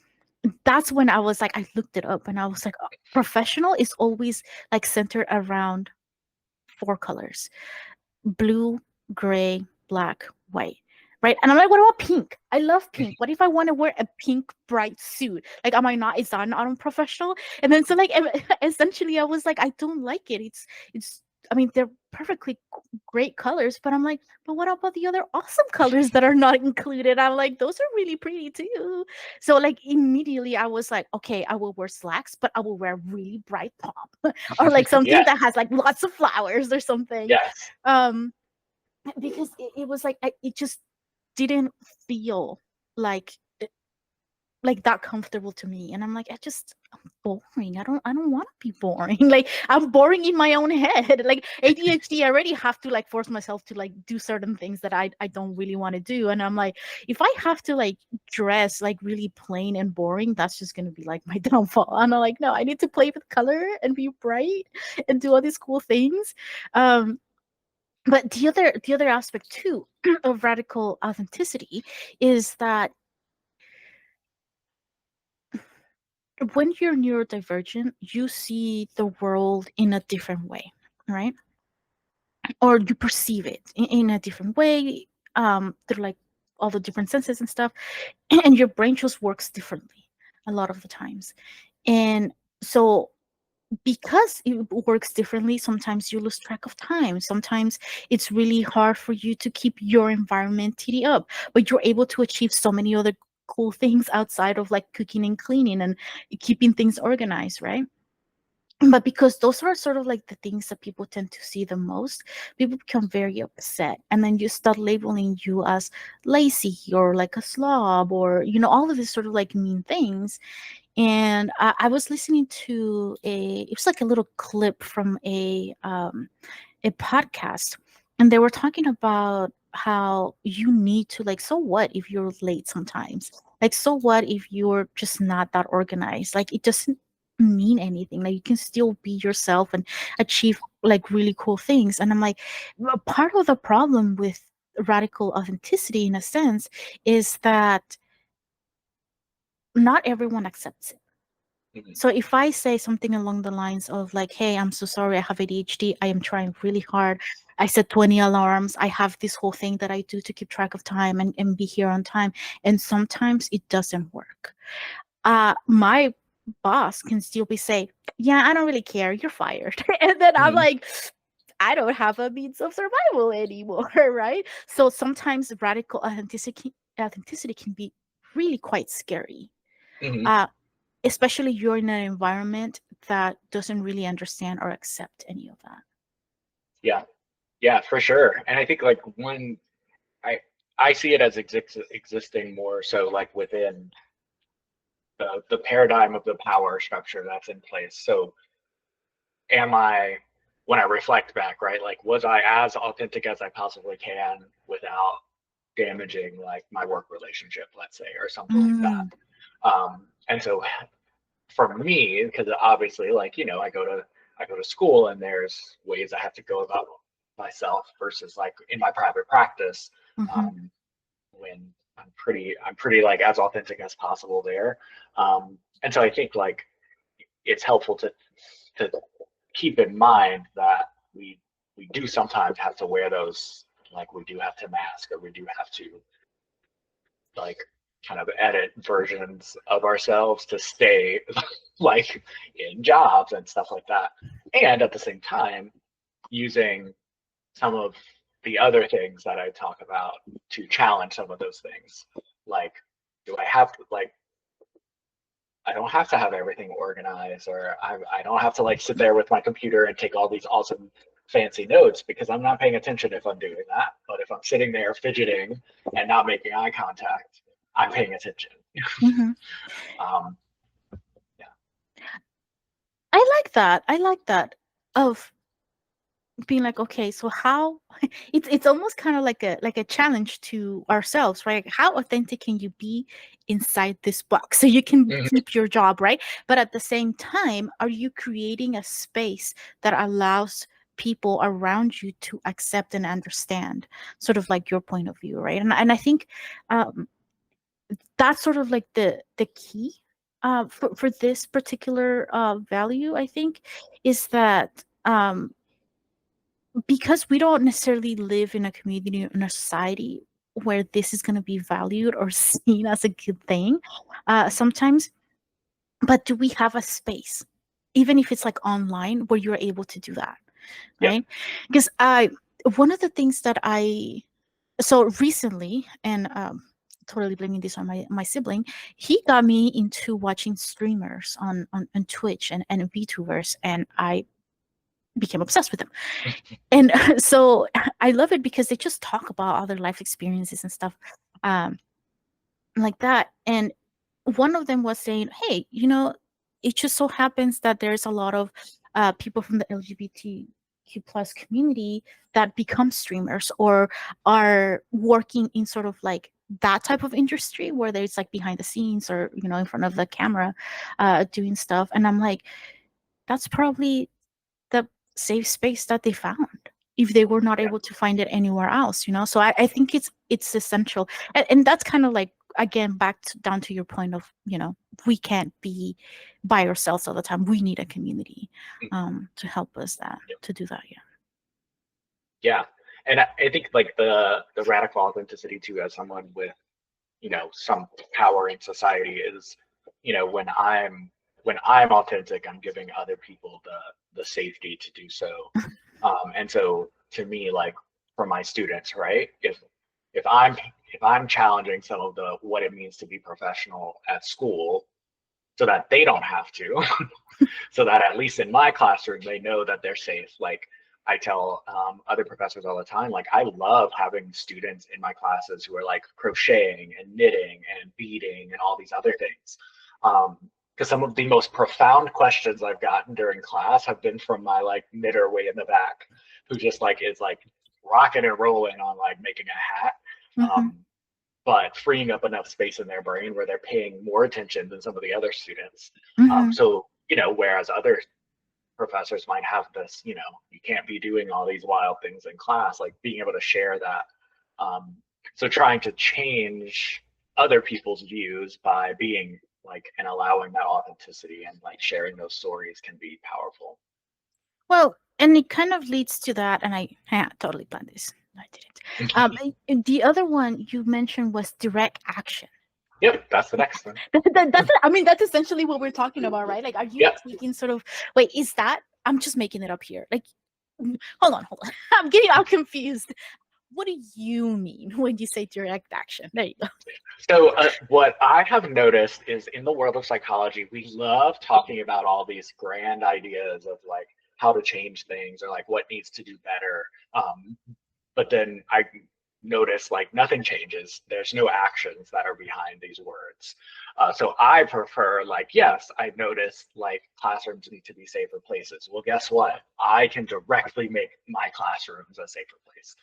that's when I was like, I looked it up and I was like, professional is always like centered around four colors: blue, gray, black, white. Right. And I'm like, what about pink? I love pink. What if I want to wear a pink bright suit? Like, am I not? Is that not unprofessional? And then so like essentially I was like, I don't like it. It's I mean, they're perfectly great colors, but I'm like, but what about the other awesome colors that are not included? I'm like, those are really pretty too. So like immediately I was like, okay, I will wear slacks, but I will wear really bright pop or like something Yes, that has like lots of flowers or something. yes. Um, because it was like it just didn't feel like like that comfortable to me, and I'm like, I'm boring. I don't want to be boring. Like I'm boring in my own head. Like ADHD, I already have to like force myself to like do certain things that I don't really want to do, and I'm like, if I have to like dress like really plain and boring, that's just gonna be like my downfall. And I'm like, no, I need to play with color and be bright and do all these cool things. But the other aspect too of radical authenticity is that when you're neurodivergent, you see the world in a different way, right? Or you perceive it in a different way, through like all the different senses and stuff, and your brain just works differently a lot of the times. And so because it works differently, sometimes you lose track of time. Sometimes it's really hard for you to keep your environment tidy up, but you're able to achieve so many other cool things outside of like cooking and cleaning and keeping things organized, right? But because those are sort of like the things that people tend to see the most, people become very upset, and then you start labeling you as lazy or like a slob, or all of these sort of like mean things. And I was listening to it was like a little clip from a podcast, and they were talking about how you need to like, so what if you're late sometimes? Like, so what if you're just not that organized? Like, it doesn't mean anything. Like, you can still be yourself and achieve like really cool things. And I'm like, well, part of the problem with radical authenticity in a sense is that not everyone accepts it. Mhm. So if I say something along the lines of like, "Hey, I'm so sorry, I have ADHD. I am trying really hard. I set 20 alarms. I have this whole thing that I do to keep track of time and be here on time." And sometimes it doesn't work. My boss can still be say, "Yeah, I don't really care. You're fired." And then I'm Mhm. like, I don't have a means of survival anymore, right? So sometimes radical authenticity can be really quite scary. Mhm. Uh, Especially you're in an environment that doesn't really understand or accept any of that. Yeah, yeah, for sure. And I think like one, I I see it as existing more so like within the paradigm of the power structure that's in place. So am I, when I reflect back, right? Like, was I as authentic as I possibly can without damaging like my work relationship, let's say, or something like that? Mm, And so for me, because obviously, like I go to school, and there's ways I have to go about myself versus like in my private practice, mhm. um, when I'm pretty like as authentic as possible there. And so I think like it's helpful to keep in mind that we we do sometimes have to wear those, like we do have to mask, or we do have to like kind of edit versions of ourselves to stay like in jobs and stuff like that. And at the same time, using some of the other things that I talk about to challenge some of those things. Like, do I have to, like, I don't have to have everything organized, or I don't have to like sit there with my computer and take all these awesome fancy notes, because I'm not paying attention if I'm doing that. But if I'm sitting there fidgeting and not making eye contact, I'm paying attention. Hmm. um, yeah. I like that. I like that of being like, okay, so how it's almost kind of like a challenge to ourselves, right? How authentic can you be inside this box so you can Mhm. keep your job, right? But at the same time, are you creating a space that allows people around you to accept and understand sort of like your point of view, right? And I think um that's sort of like the key for this particular value, I think, is that because we don't necessarily live in a community, in a society where this is going to be valued or seen as a good thing sometimes, but do we have a space, even if it's like online, where you're able to do that, Yeah. right? Because one of the things that I so recently, and totally blaming this on my sibling, he got me into watching streamers on Twitch and VTubers, and I became obsessed with them. And so I love it because they just talk about all their life experiences and stuff um, like that. And one of them was saying, hey, it just so happens that there's a lot of people from the LGBTQ plus community that become streamers or are working in sort of like that type of industry where there's like behind the scenes or in front of the camera doing stuff. And I'm like, that's probably the safe space that they found if they were not Yeah. able to find it anywhere else. So I think it's essential. And that's kind of like, again, down to your point of we can't be by ourselves all the time. We need a community to help us to do that. Yeah. Yeah. And I think like the radical authenticity too, as someone with, some power in society, is, when I'm authentic, I'm giving other people the safety to do so. And so to me, like for my students, right? If I'm if I'm challenging some of the what it means to be professional at school, so that they don't have to, so that at least in my classroom they know that they're safe. Like I tell other professors all the time, like I love having students in my classes who are like crocheting and knitting and beading and all these other things. Because some of the most profound questions I've gotten during class have been from my like knitter way in the back, who just like is like rocking and rolling on like making a hat. Hmm. But freeing up enough space in their brain where they're paying more attention than some of the other students. Hmm. So, whereas other professors might have this, you can't be doing all these wild things in class, like being able to share that. Um, so trying to change other people's views by being like and allowing that authenticity and like sharing those stories can be powerful. Well, and it kind of leads to that, and I totally planned this. No, I didn't. And the other one you mentioned was direct action. Yep, that's the next one. I mean, that's essentially what we're talking about, right? Like, are you Yep. taking sort of, wait, is that, I'm just making it up here. Like, hold on. I'm getting all confused. What do you mean when you say direct action? There you go. So what I have noticed is in the world of psychology, we love talking about all these grand ideas of like how to change things or like what needs to do better. But then I notice like nothing changes. There's no actions that are behind these words. So I prefer like, yes, I noticed like classrooms need to be safer places. Well, guess what? I can directly make my classrooms a safer place.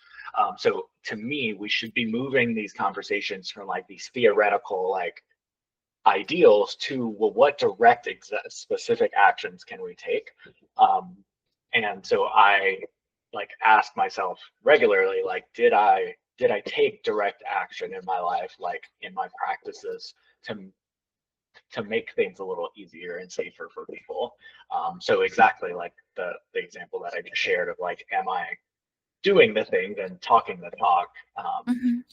So to me, we should be moving these conversations from like these theoretical like ideals to, well, what direct specific actions can we take? Um, and so I like ask myself regularly, like, did I take direct action in my life, like in my practices, to to make things a little easier and safer for people? So exactly like the example that I just shared of like, am I doing the things and talking the talk, Mhm.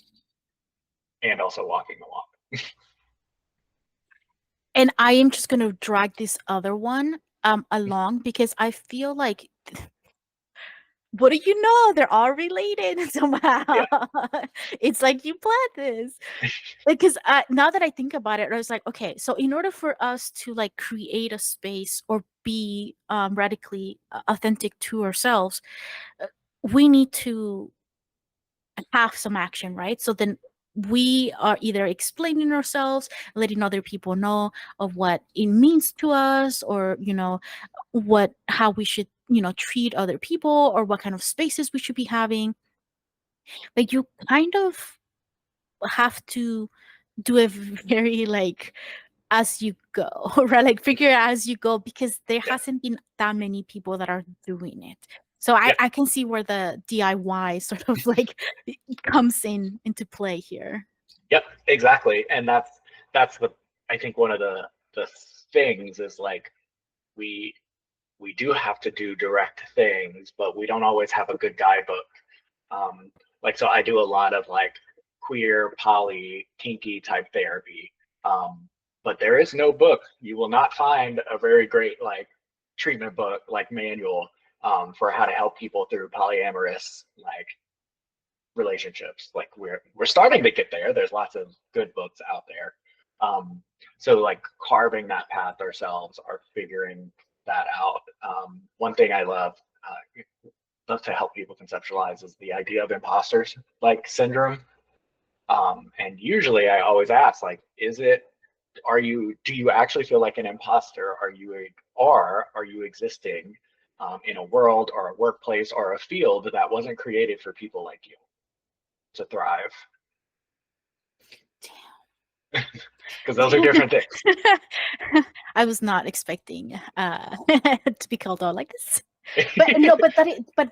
and also walking the walk. And I am just gonna drag this other one along because I feel like what do you know? They're all related somehow. Yeah. It's like you planned this. Because now that I think about it, I was like, okay, so in order for us to like create a space or be radically authentic to ourselves, uh, we need to have some action, right? So then we are either explaining ourselves, letting other people know of what it means to us, or what how we should treat other people, or what kind of spaces we should be having. Like you kind of have to do it very like as you go, right? Like figure it out as you go because there Yeah. hasn't been that many people that are doing it. So I, Yeah. I can see where the DIY sort of like comes into play here. Yep, exactly. And that's the, I think one of the things is like we we do have to do direct things, but we don't always have a good guidebook. Like so I do a lot of like queer, poly, kinky type therapy. But there is no book. You will not find a very great like treatment book like manual for how to help people through polyamorous like relationships. Like we're starting to get there. There's lots of good books out there. Um, so like carving that path ourselves or figuring that out. One thing I love to help people conceptualize is the idea of imposters like syndrome. And usually I always ask like, do you actually feel like an imposter? Are you existing in a world or a workplace or a field that wasn't created for people like you to thrive? Because those are different things. I was not expecting to be called out like this. But no, but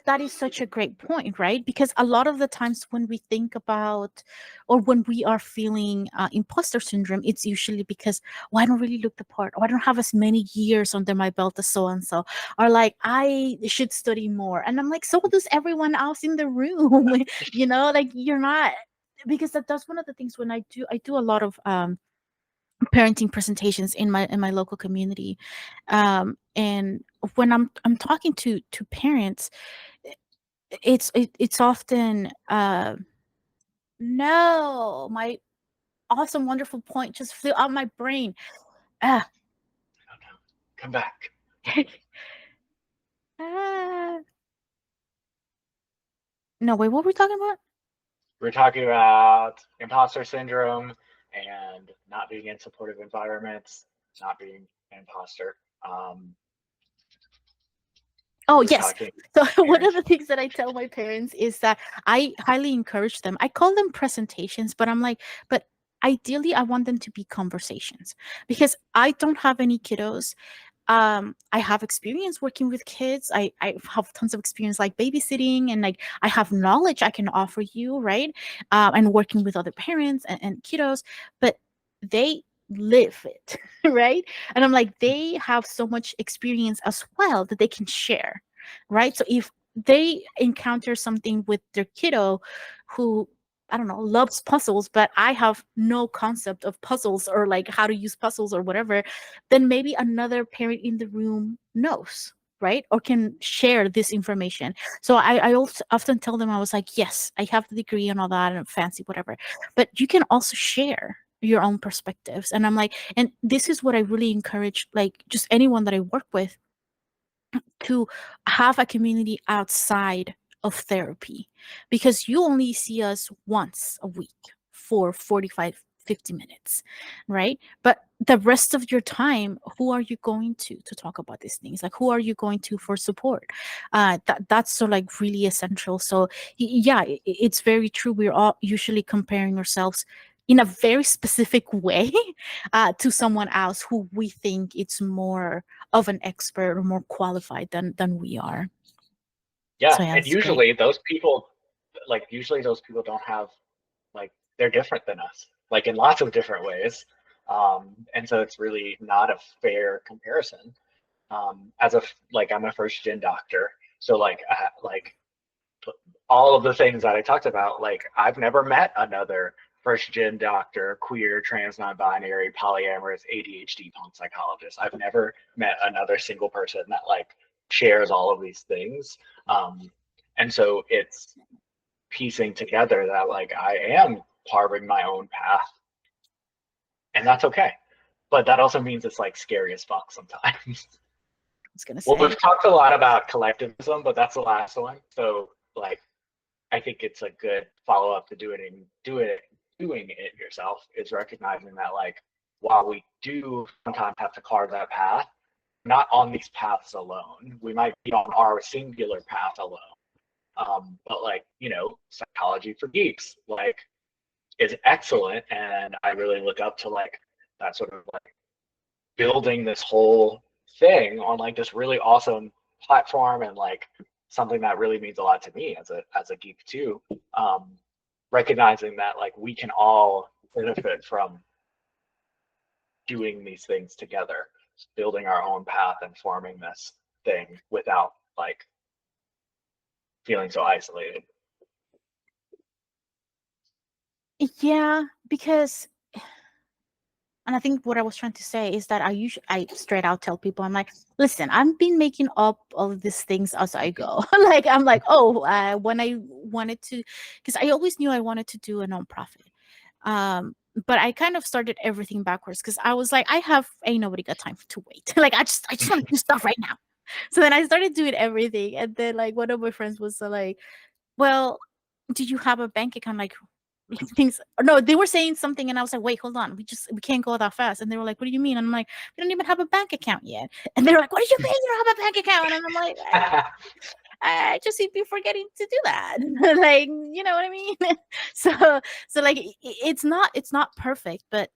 that is such a great point, right? Because a lot of the times when we think about or when we are feeling imposter syndrome, it's usually because, oh, I don't really look the part, or I don't have as many years under my belt as so and so, or like I should study more. And I'm like, so does everyone else in the room. Like you're not, because that's one of the things when I do a lot of parenting presentations in my local community, and when I'm talking to parents, it's often no, my awesome wonderful point just flew out my brain. ah Oh no, come back. ah. No, wait, what were we talking about? We're talking about imposter syndrome and not being in supportive environments, not being an imposter. Oh, We were yes. talking So one of parents. the things that I tell my parents is that I highly encourage them. I call them presentations, but I'm like, but ideally I want them to be conversations because I don't have any kiddos. I have experience working with kids. I have tons of experience like babysitting, and like I have knowledge I can offer you, right? And working with other parents and kiddos, but they live it, right? And I'm like, they have so much experience as well that they can share, right? So if they encounter something with their kiddo who, I don't know, loves puzzles, but I have no concept of puzzles or like how to use puzzles or whatever, then maybe another parent in the room knows, right? Or can share this information. So I also often tell them, I was like, yes, I have the degree and all that and fancy whatever, but you can also share your own perspectives. And I'm like, and this is what I really encourage, like just anyone that I work with, to have a community outside of therapy, because you only see us once a week for 45, 50 minutes, right? But the rest of your time, who are you going to talk about these things? Like who are you going to for support? That's so like really essential. So yeah, it's very true. We're all usually comparing ourselves in a very specific way to someone else who we think it's more of an expert or more qualified than we are. Yeah, So yeah, and it's great. usually those people don't have like they're different than us, like in lots of different ways. And so it's really not a fair comparison. As a like I'm a first gen doctor, so like all of the things that I talked about, like I've never met another first gen doctor, queer, trans, non-binary, polyamorous, ADHD punk psychologist. I've never met another single person that like shares all of these things. And so it's piecing together that like I am carving my own path, and that's okay. But that also means it's like scary as fuck sometimes. I was gonna Well, say. we've talked a lot about collectivism, but that's the last one. So like I think it's a good follow up to doing it yourself is recognizing that like while we do sometimes have to carve that path, not on these paths alone. We might be on our singular path alone. But like, you know, psychology for geeks, like is excellent. And I really look up to like that sort of like building this whole thing on like this really awesome platform and like something that really means a lot to me as a geek too. Recognizing that like we can all benefit from doing these things together, building our own path and forming this thing without like feeling so isolated. Yeah, because, and I think what I was trying to say is that I straight out tell people, I'm like, listen, I've been making up all of these things as I go. Like I'm like, oh, when I wanted to, because I always knew I wanted to do a nonprofit. But I kind of started everything backwards because I was like, ain't nobody got time to wait. Like I just want to do stuff right now. So then I started doing everything, and then like one of my friends was like, well, do you have a bank account? Like things, no, they were saying something and I was like, wait, hold on, we can't go that fast. And they were like, what do you mean? And I'm like, we don't even have a bank account yet. And they're like, what do you mean you don't have a bank account? And I'm like, I just seem to be forgetting to do that. Like, you know what I mean? so like it's not perfect, but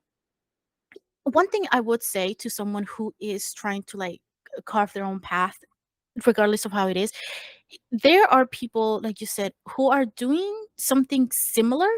one thing I would say to someone who is trying to like carve their own path, regardless of how it is, there are people, like you said, who are doing something similar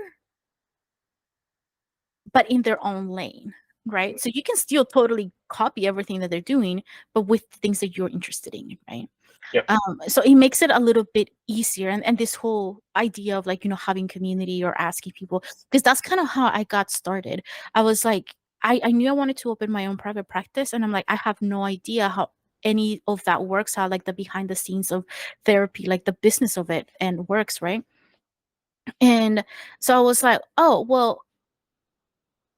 but in their own lane, right? So you can still totally copy everything that they're doing, but with things that you're interested in, right? Yep. So it makes it a little bit easier. And this whole idea of like, having community or asking people, because that's kind of how I got started. I was like, I knew I wanted to open my own private practice. And I'm like, I have no idea how any of that works, how like the behind the scenes of therapy, like the business of it and works, right? And so I was like, oh, well,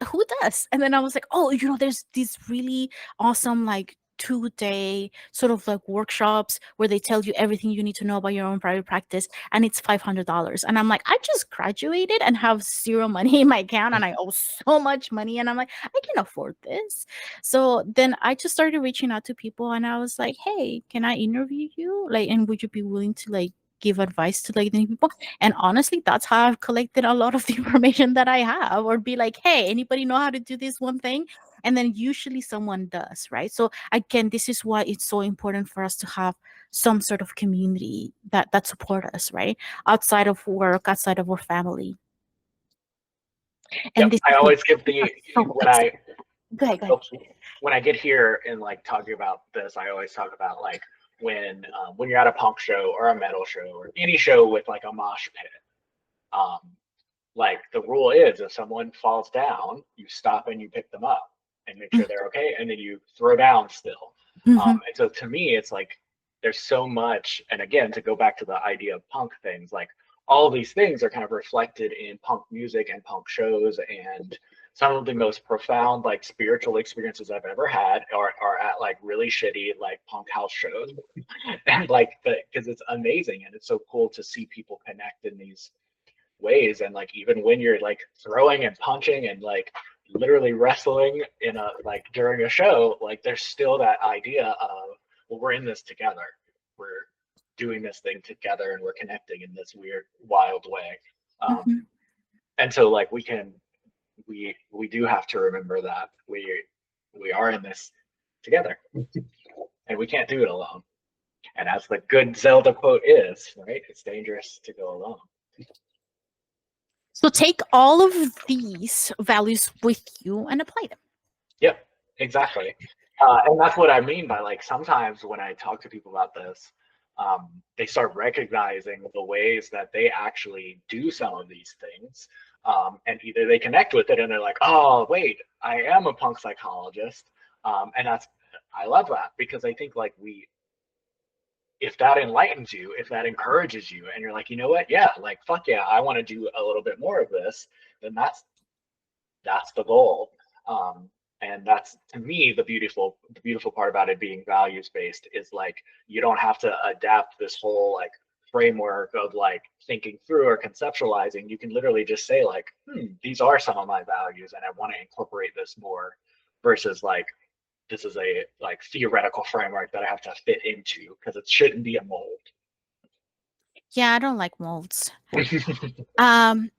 who does? And then I was like, oh, there's these really awesome like 2-day sort of like workshops where they tell you everything you need to know about your own private practice, and it's $500. And I'm like, I just graduated and have zero money in my account and I owe so much money, and I'm like, I can afford this. So then I just started reaching out to people and I was like, hey, can I interview you, like, and would you be willing to like give advice to like the people? And honestly, that's how I've collected a lot of the information that I have, or be like, hey, anybody know how to do this one thing? And then usually someone does, right? So again, this is why it's so important for us to have some sort of community that support us, right? Outside of work, outside of our family. And Yep. this I is what always give the so when I go ahead, go ahead. when I get here and like talking about this, I always talk about like when you're at a punk show or a metal show or any show with like a mosh pit. Um, like the rule is if someone falls down, you stop and you pick them up and make sure they're okay, and then you throw down still. Mm-hmm. And so to me, it's like there's so much. And again, to go back to the idea of punk things, like all of these things are kind of reflected in punk music and punk shows, and some of the most profound like spiritual experiences I've ever had are at like really shitty like punk house shows. And like because it's amazing and it's so cool to see people connect in these ways. And like even when you're like throwing and punching and like literally wrestling in a like during a show, like there's still that idea of, well, we're in this together, we're doing this thing together, and we're connecting in this weird wild way. Mm-hmm. And so like we do have to remember that we are in this together and we can't do it alone. And as the good Zelda quote is, right, it's dangerous to go alone. So take all of these values with you and apply them. Yep, exactly. And that's what I mean by like sometimes when I talk to people about this, they start recognizing the ways that they actually do some of these things. And either they connect with it and they're like, oh, wait, I am a punk psychologist. And I love that, because I think like if that enlightens you, if that encourages you, and you're like, you know what, yeah, like fuck yeah, I want to do a little bit more of this, then that's the goal. And that's, to me, the beautiful part about it being values based is like you don't have to adapt this whole like framework of like thinking through or conceptualizing. You can literally just say like, these are some of my values and I want to incorporate this more, versus like this is a like theoretical framework that I have to fit into, because it shouldn't be a mold. Yeah, I don't like molds. Um,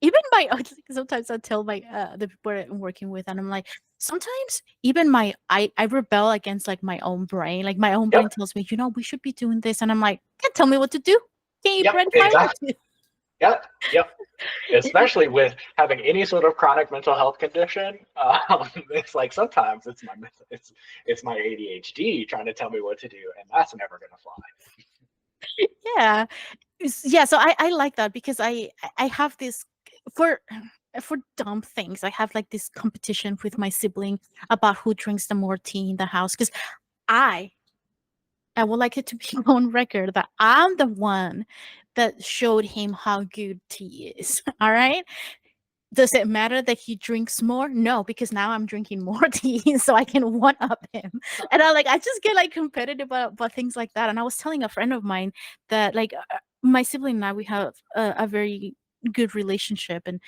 even my sometimes I tell my the people I'm working with, and I'm like, sometimes even I rebel against like my own brain. Like my own brain Yep. tells me, we should be doing this, and I'm like, can't tell me what to do. Can you Yep. brand my what Exactly. to Yep. Yep. Especially with having any sort of chronic mental health condition, it's like sometimes it's my ADHD trying to tell me what to do, and that's never gonna fly. Yeah. Yeah, so I like that because I have this for for dumb things. I have like this competition with my sibling about who drinks the more tea in the house, because I I would like it to be on record that I'm the one that showed him how good tea is. All right. Does it matter that he drinks more? No, because now I'm drinking more tea, so I can one up him. And I just get like competitive about things like that. And I was telling a friend of mine that like my sibling and I, we have a very good relationship, and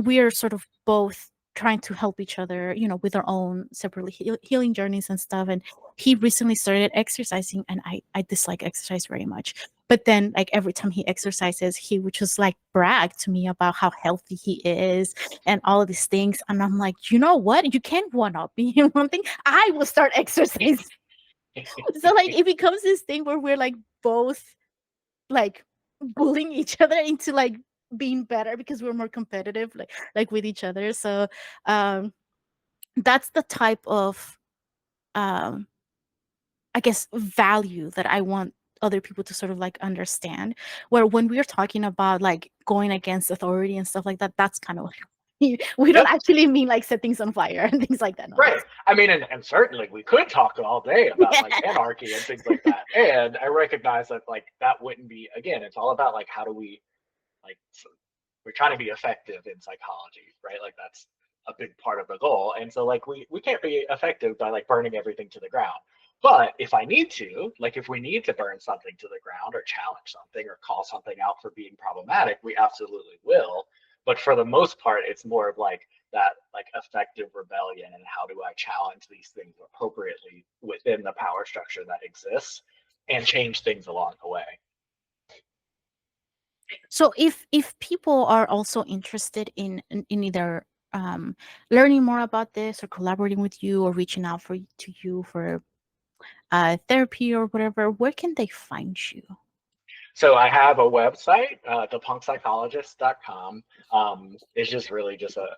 we are sort of both trying to help each other, with our own separately healing journeys and stuff. And he recently started exercising, and I dislike exercise very much. But then, like every time he exercises, he would just like brag to me about how healthy he is and all of these things. And I'm like, you know what? You can't one up me in one thing. I will start exercising. So like it becomes this thing where we're like both like bullying each other into like being better because we're more competitive like with each other. So um that's the type of um I guess value that I want other people to sort of like understand, where when we're talking about like going against authority and stuff like that, that's kind of we don't Yep. actually mean like set things on fire and things like that. No, Right. I mean, and certainly we could talk all day about like yeah. anarchy and things like that. And I recognize that like that wouldn't be, again, it's all about like how do we like we're trying to be effective in psychology, right? Like that's a big part of the goal. And so like we can't be effective by like burning everything to the ground. But if I need to, like if we need to burn something to the ground or challenge something or call something out for being problematic, we absolutely will. But for the most part, it's more of like that like effective rebellion, and how do I challenge these things appropriately within the power structure that exists and change things along the way. So if people are also interested in either um learning more about this or collaborating with you or reaching out to you for therapy or whatever, where can they find you? So I have a website, thepunkpsychologist.com. It's just really just a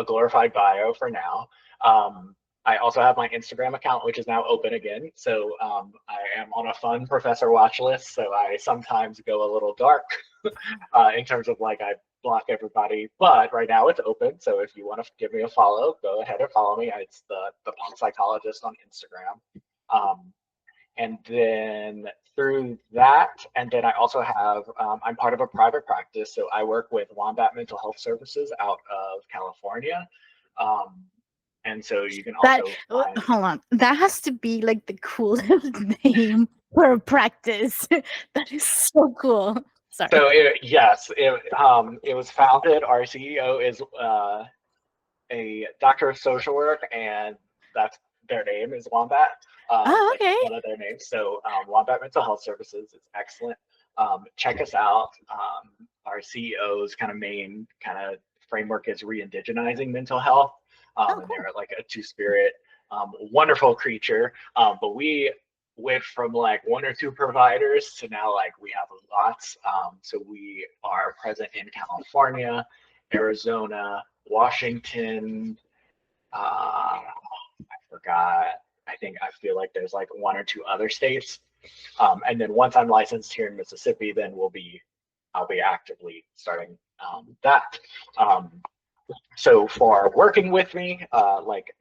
glorified bio for now. I also have my Instagram account, which is now open again. So I am on a fun professor watch list. So I sometimes go a little dark in terms of like I block everybody, but right now it's open. So if you want to give me a follow, go ahead and follow me. It's the Punk Psychologist on Instagram. Um, and then through that, and then I also have, I'm part of a private practice. So I work with Wombat Mental Health Services out of California. Um, and so you can That also find, hold on, that has to be like the coolest name for a practice. That is so cool. Sorry. so yes, it was founded, our CEO is a doctor of social work, and that's their name is Wombat. Oh, Like okay. one of their names. So Wombat Mental Health Services is excellent. Check us out. Our CEO's kind of main kind of framework is re-indigenizing mental health, Oh, and cool. they're like a two-spirit, wonderful creature. But we went from like one or two providers to now like we have lots. So we are present in California, Arizona, Washington. I forgot. I feel like there's like one or two other states. And then once I'm licensed here in Mississippi, then I'll be actively starting that. So for working with me, like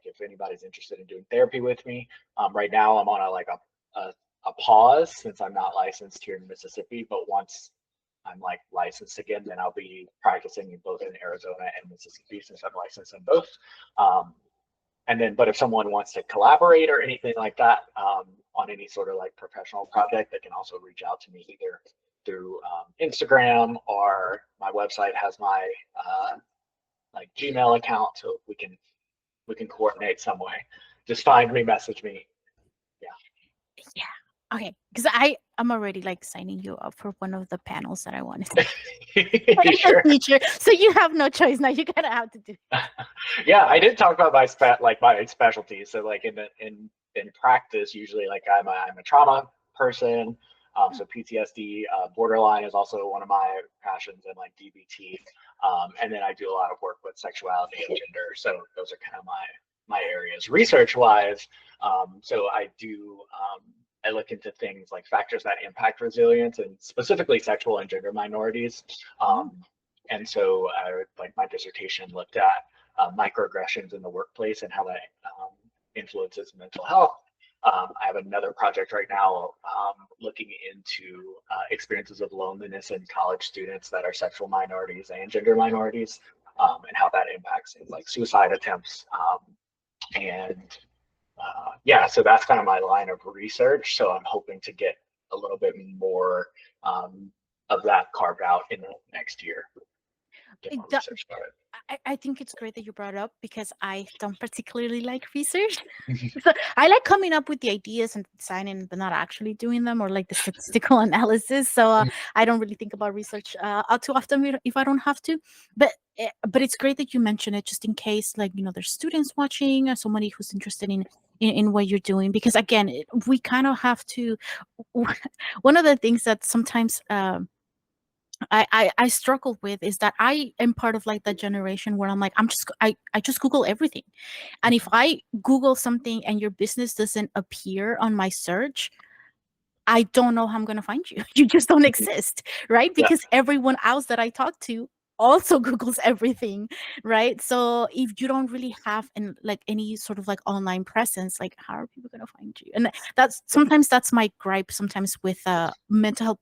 if anybody's interested in doing therapy with me, right now I'm on a pause since I'm not licensed here in Mississippi. But once I'm like licensed again, then I'll be practicing both in Arizona and Mississippi since I'm licensed in both. And then, but if someone wants to collaborate or anything like that on any sort of like professional project, they can also reach out to me either through Instagram, or my website has my like Gmail account, so we can coordinate some way. Just find me, message me. Yeah. Okay, because I'm already like signing you up for one of the panels that I want to see. Sure. Teacher, so you have no choice now. You gotta have to do it. Yeah, I did talk about my specialty. So like in practice, usually like I'm a trauma person. So PTSD, borderline is also one of my passions, and like DBT. And then I do a lot of work with sexuality and gender. So those are kind of my areas research wise. So I look into things like factors that impact resilience, and specifically sexual and gender minorities. And so like my dissertation looked at microaggressions in the workplace and how that influences mental health. I have another project right now looking into experiences of loneliness in college students that are sexual minorities and gender minorities, and how that impacts things like suicide attempts. And yeah, so that's kind of my line of research. So I'm hoping to get a little bit more of that carved out in the next year. I think it's great that you brought it up, because I don't particularly like research. So I like coming up with the ideas and designing, but not actually doing them, or like the statistical analysis. So I don't really think about research too often if I don't have to. But it's great that you mention it, just in case, like, there's students watching or somebody who's interested in what you're doing. Because again, we kind of have to. One of the things that sometimes I struggle with is that I am part of like that generation where I'm like, I just Google everything. And if I Google something and your business doesn't appear on my search, I don't know how I'm going to find you. You just don't exist, right? Because everyone else that I talk to also Googles everything, right? So if you don't really have any sort of like online presence, like, how are people going to find you? And that's my gripe sometimes with mental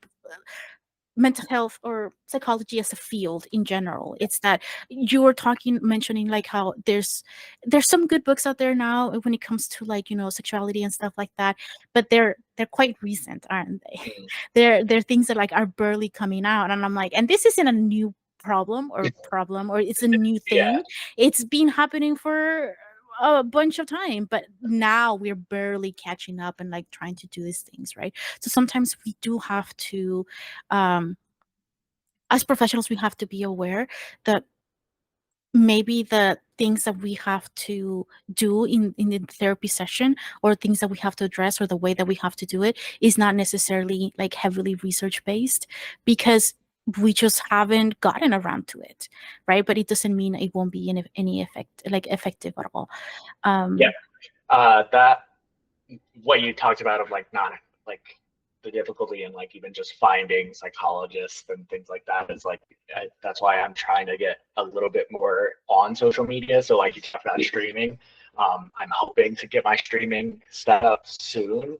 health or psychology as a field in general. It's that you were mentioning like how there's some good books out there now when it comes to like, sexuality and stuff like that, but they're quite recent, aren't they? They're things that like are barely coming out, and I'm like, and this isn't a new problem, or it's a new thing. It's been happening for a bunch of time, but now we're barely catching up and like trying to do these things, right? So sometimes we do have to, as professionals, we have to be aware that maybe the things that we have to do in the therapy session, or things that we have to address, or the way that we have to do it, is not necessarily like heavily research based, because we just haven't gotten around to it, right? But it doesn't mean it won't be effective at all. That what you talked about of like not like the difficulty in like even just finding psychologists and things like that is like that's why I'm trying to get a little bit more on social media. So like you talked about streaming, I'm hoping to get my streaming set up soon.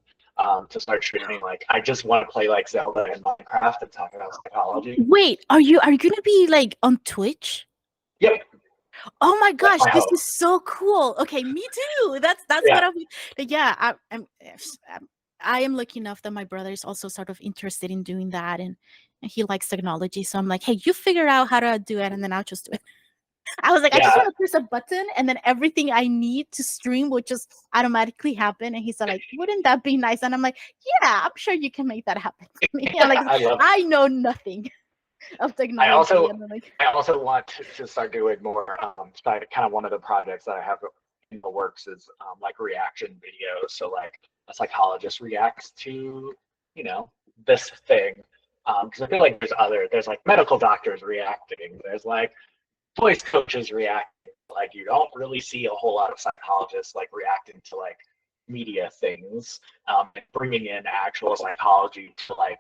To start streaming, like I just want to play like Zelda and Minecraft and talk about psychology. Wait, are you gonna be like on Twitch? Yep. Oh my gosh, this is so cool. Okay, me too. That's what I'm. Yeah, I am lucky enough that my brother is also sort of interested in doing that, and he likes technology. So I'm like, hey, you figure out how to do it, and then I'll just do it. I was like, I just want to press a button, and then everything I need to stream would just automatically happen. And he's like, wouldn't that be nice? And I'm like, yeah, I'm sure you can make that happen for me. I'm like, I know nothing of technology. I also want to start doing more. Kind of one of the projects that I have in the works is like reaction videos. So like a psychologist reacts to this thing, because I feel like there's like medical doctors reacting. There's like voice coaches reacting. Like you don't really see a whole lot of psychologists like reacting to like media things, and bringing in actual psychology to like,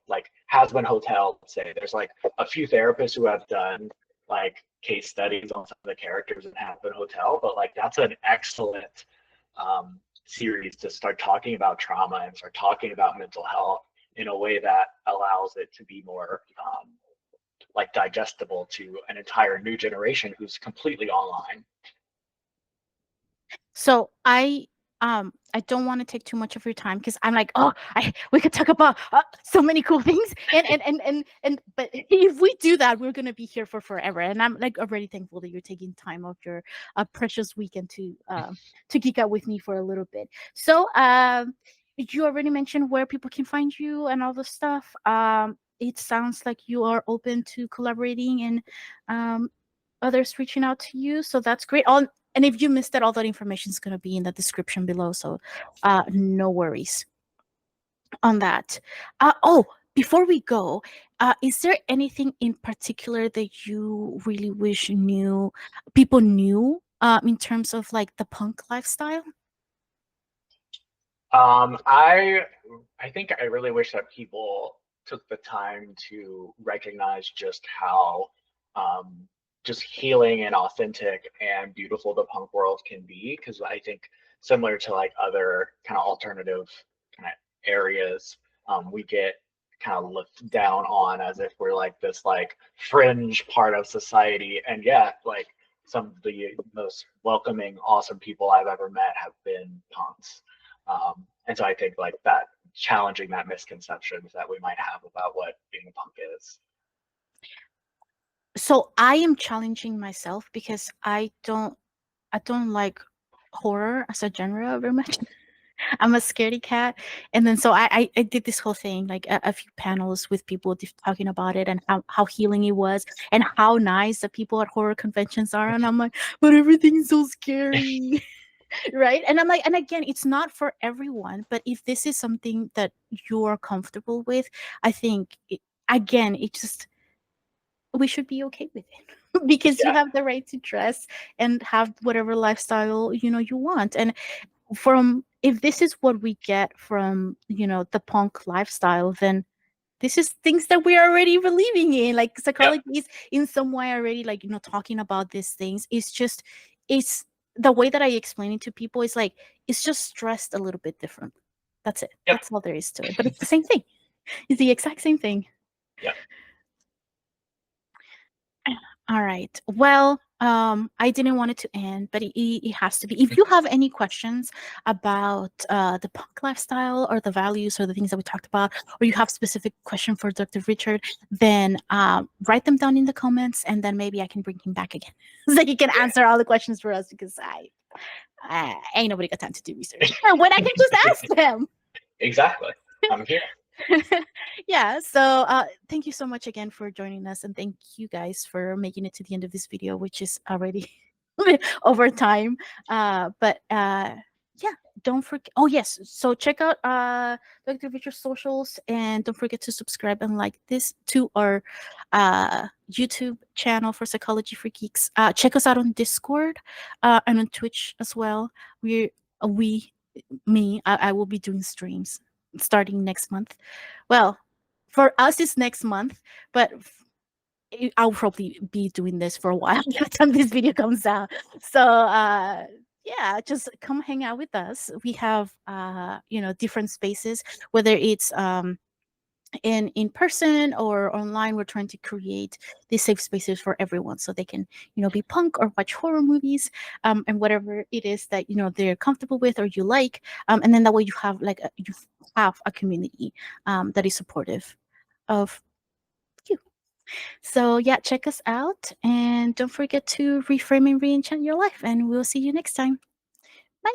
like Hazbin Hotel, say there's like a few therapists who have done like case studies on some of the characters in Hazbin Hotel, but like that's an excellent series to start talking about trauma and start talking about mental health in a way that allows it to be more like digestible to an entire new generation who's completely online. So I don't want to take too much of your time because I'm like, oh, we could talk about so many cool things, and but if we do that, we're gonna be here for forever. And I'm like already thankful that you're taking time of your precious weekend to geek out with me for a little bit. So you already mentioned where people can find you and all the stuff. It sounds like you are open to collaborating and others reaching out to you, so that's great. And if you missed it, all that information is going to be in the description below, so no worries on that. Oh, before we go, is there anything in particular that you really wish people knew in terms of like the punk lifestyle? I think I really wish that people took the time to recognize just how just healing and authentic and beautiful the punk world can be. Because I think similar to like other kind of alternative kind of areas, we get kind of looked down on as if we're like this like fringe part of society. And yet, like some of the most welcoming, awesome people I've ever met have been punks. And so I think like that challenging that misconceptions that we might have about what being a punk is. So I am challenging myself because I don't like horror as a genre very much. I'm a scaredy cat. And then so I did this whole thing, like a few panels with people talking about it and how healing it was and how nice the people at horror conventions are. And I'm like, but everything's so scary. Right. And I'm like, and again, it's not for everyone, but if this is something that you're comfortable with, I think again, it just we should be okay with it because you Yeah, have the right to dress and have whatever lifestyle you want. And from if this is what we get from the punk lifestyle, then this is things that we are already believing in. Like yeah, psychology is in some way already like talking about these things. It's the way that I explain it to people is like it's just stressed a little bit different. That's it. yeah, That's all there is to it, but it's the same thing. It's the exact same thing. yeah. All right. Well, I didn't want it to end, but it has to be. If you have any questions about the punk lifestyle or the values or the things that we talked about, or you have specific question for Dr. Richard, then write them down in the comments, and then maybe I can bring him back again so he can answer all the questions for us because I ain't nobody got time to do research. When I can just ask them. Exactly. I'm here. Yeah, so thank you so much again for joining us, and thank you guys for making it to the end of this video, which is already over time. But yeah, don't forget. Oh yes, so check out Dr. Richard's socials, and don't forget to subscribe and like this to our YouTube channel for Psychology for Geeks. Check us out on Discord and on Twitch as well. We me I will be doing streams starting next month. Well, for us it's next month, but I'll probably be doing this for a while by the time this video comes out. So yeah, just come hang out with us. We have different spaces, whether it's in person or online. We're trying to create these safe spaces for everyone so they can be punk or watch horror movies, and whatever it is that they're comfortable with or you like, and then that way you have a community that is supportive of you. So yeah, check us out, and don't forget to reframe and reenchant your life, and we'll see you next time. Bye.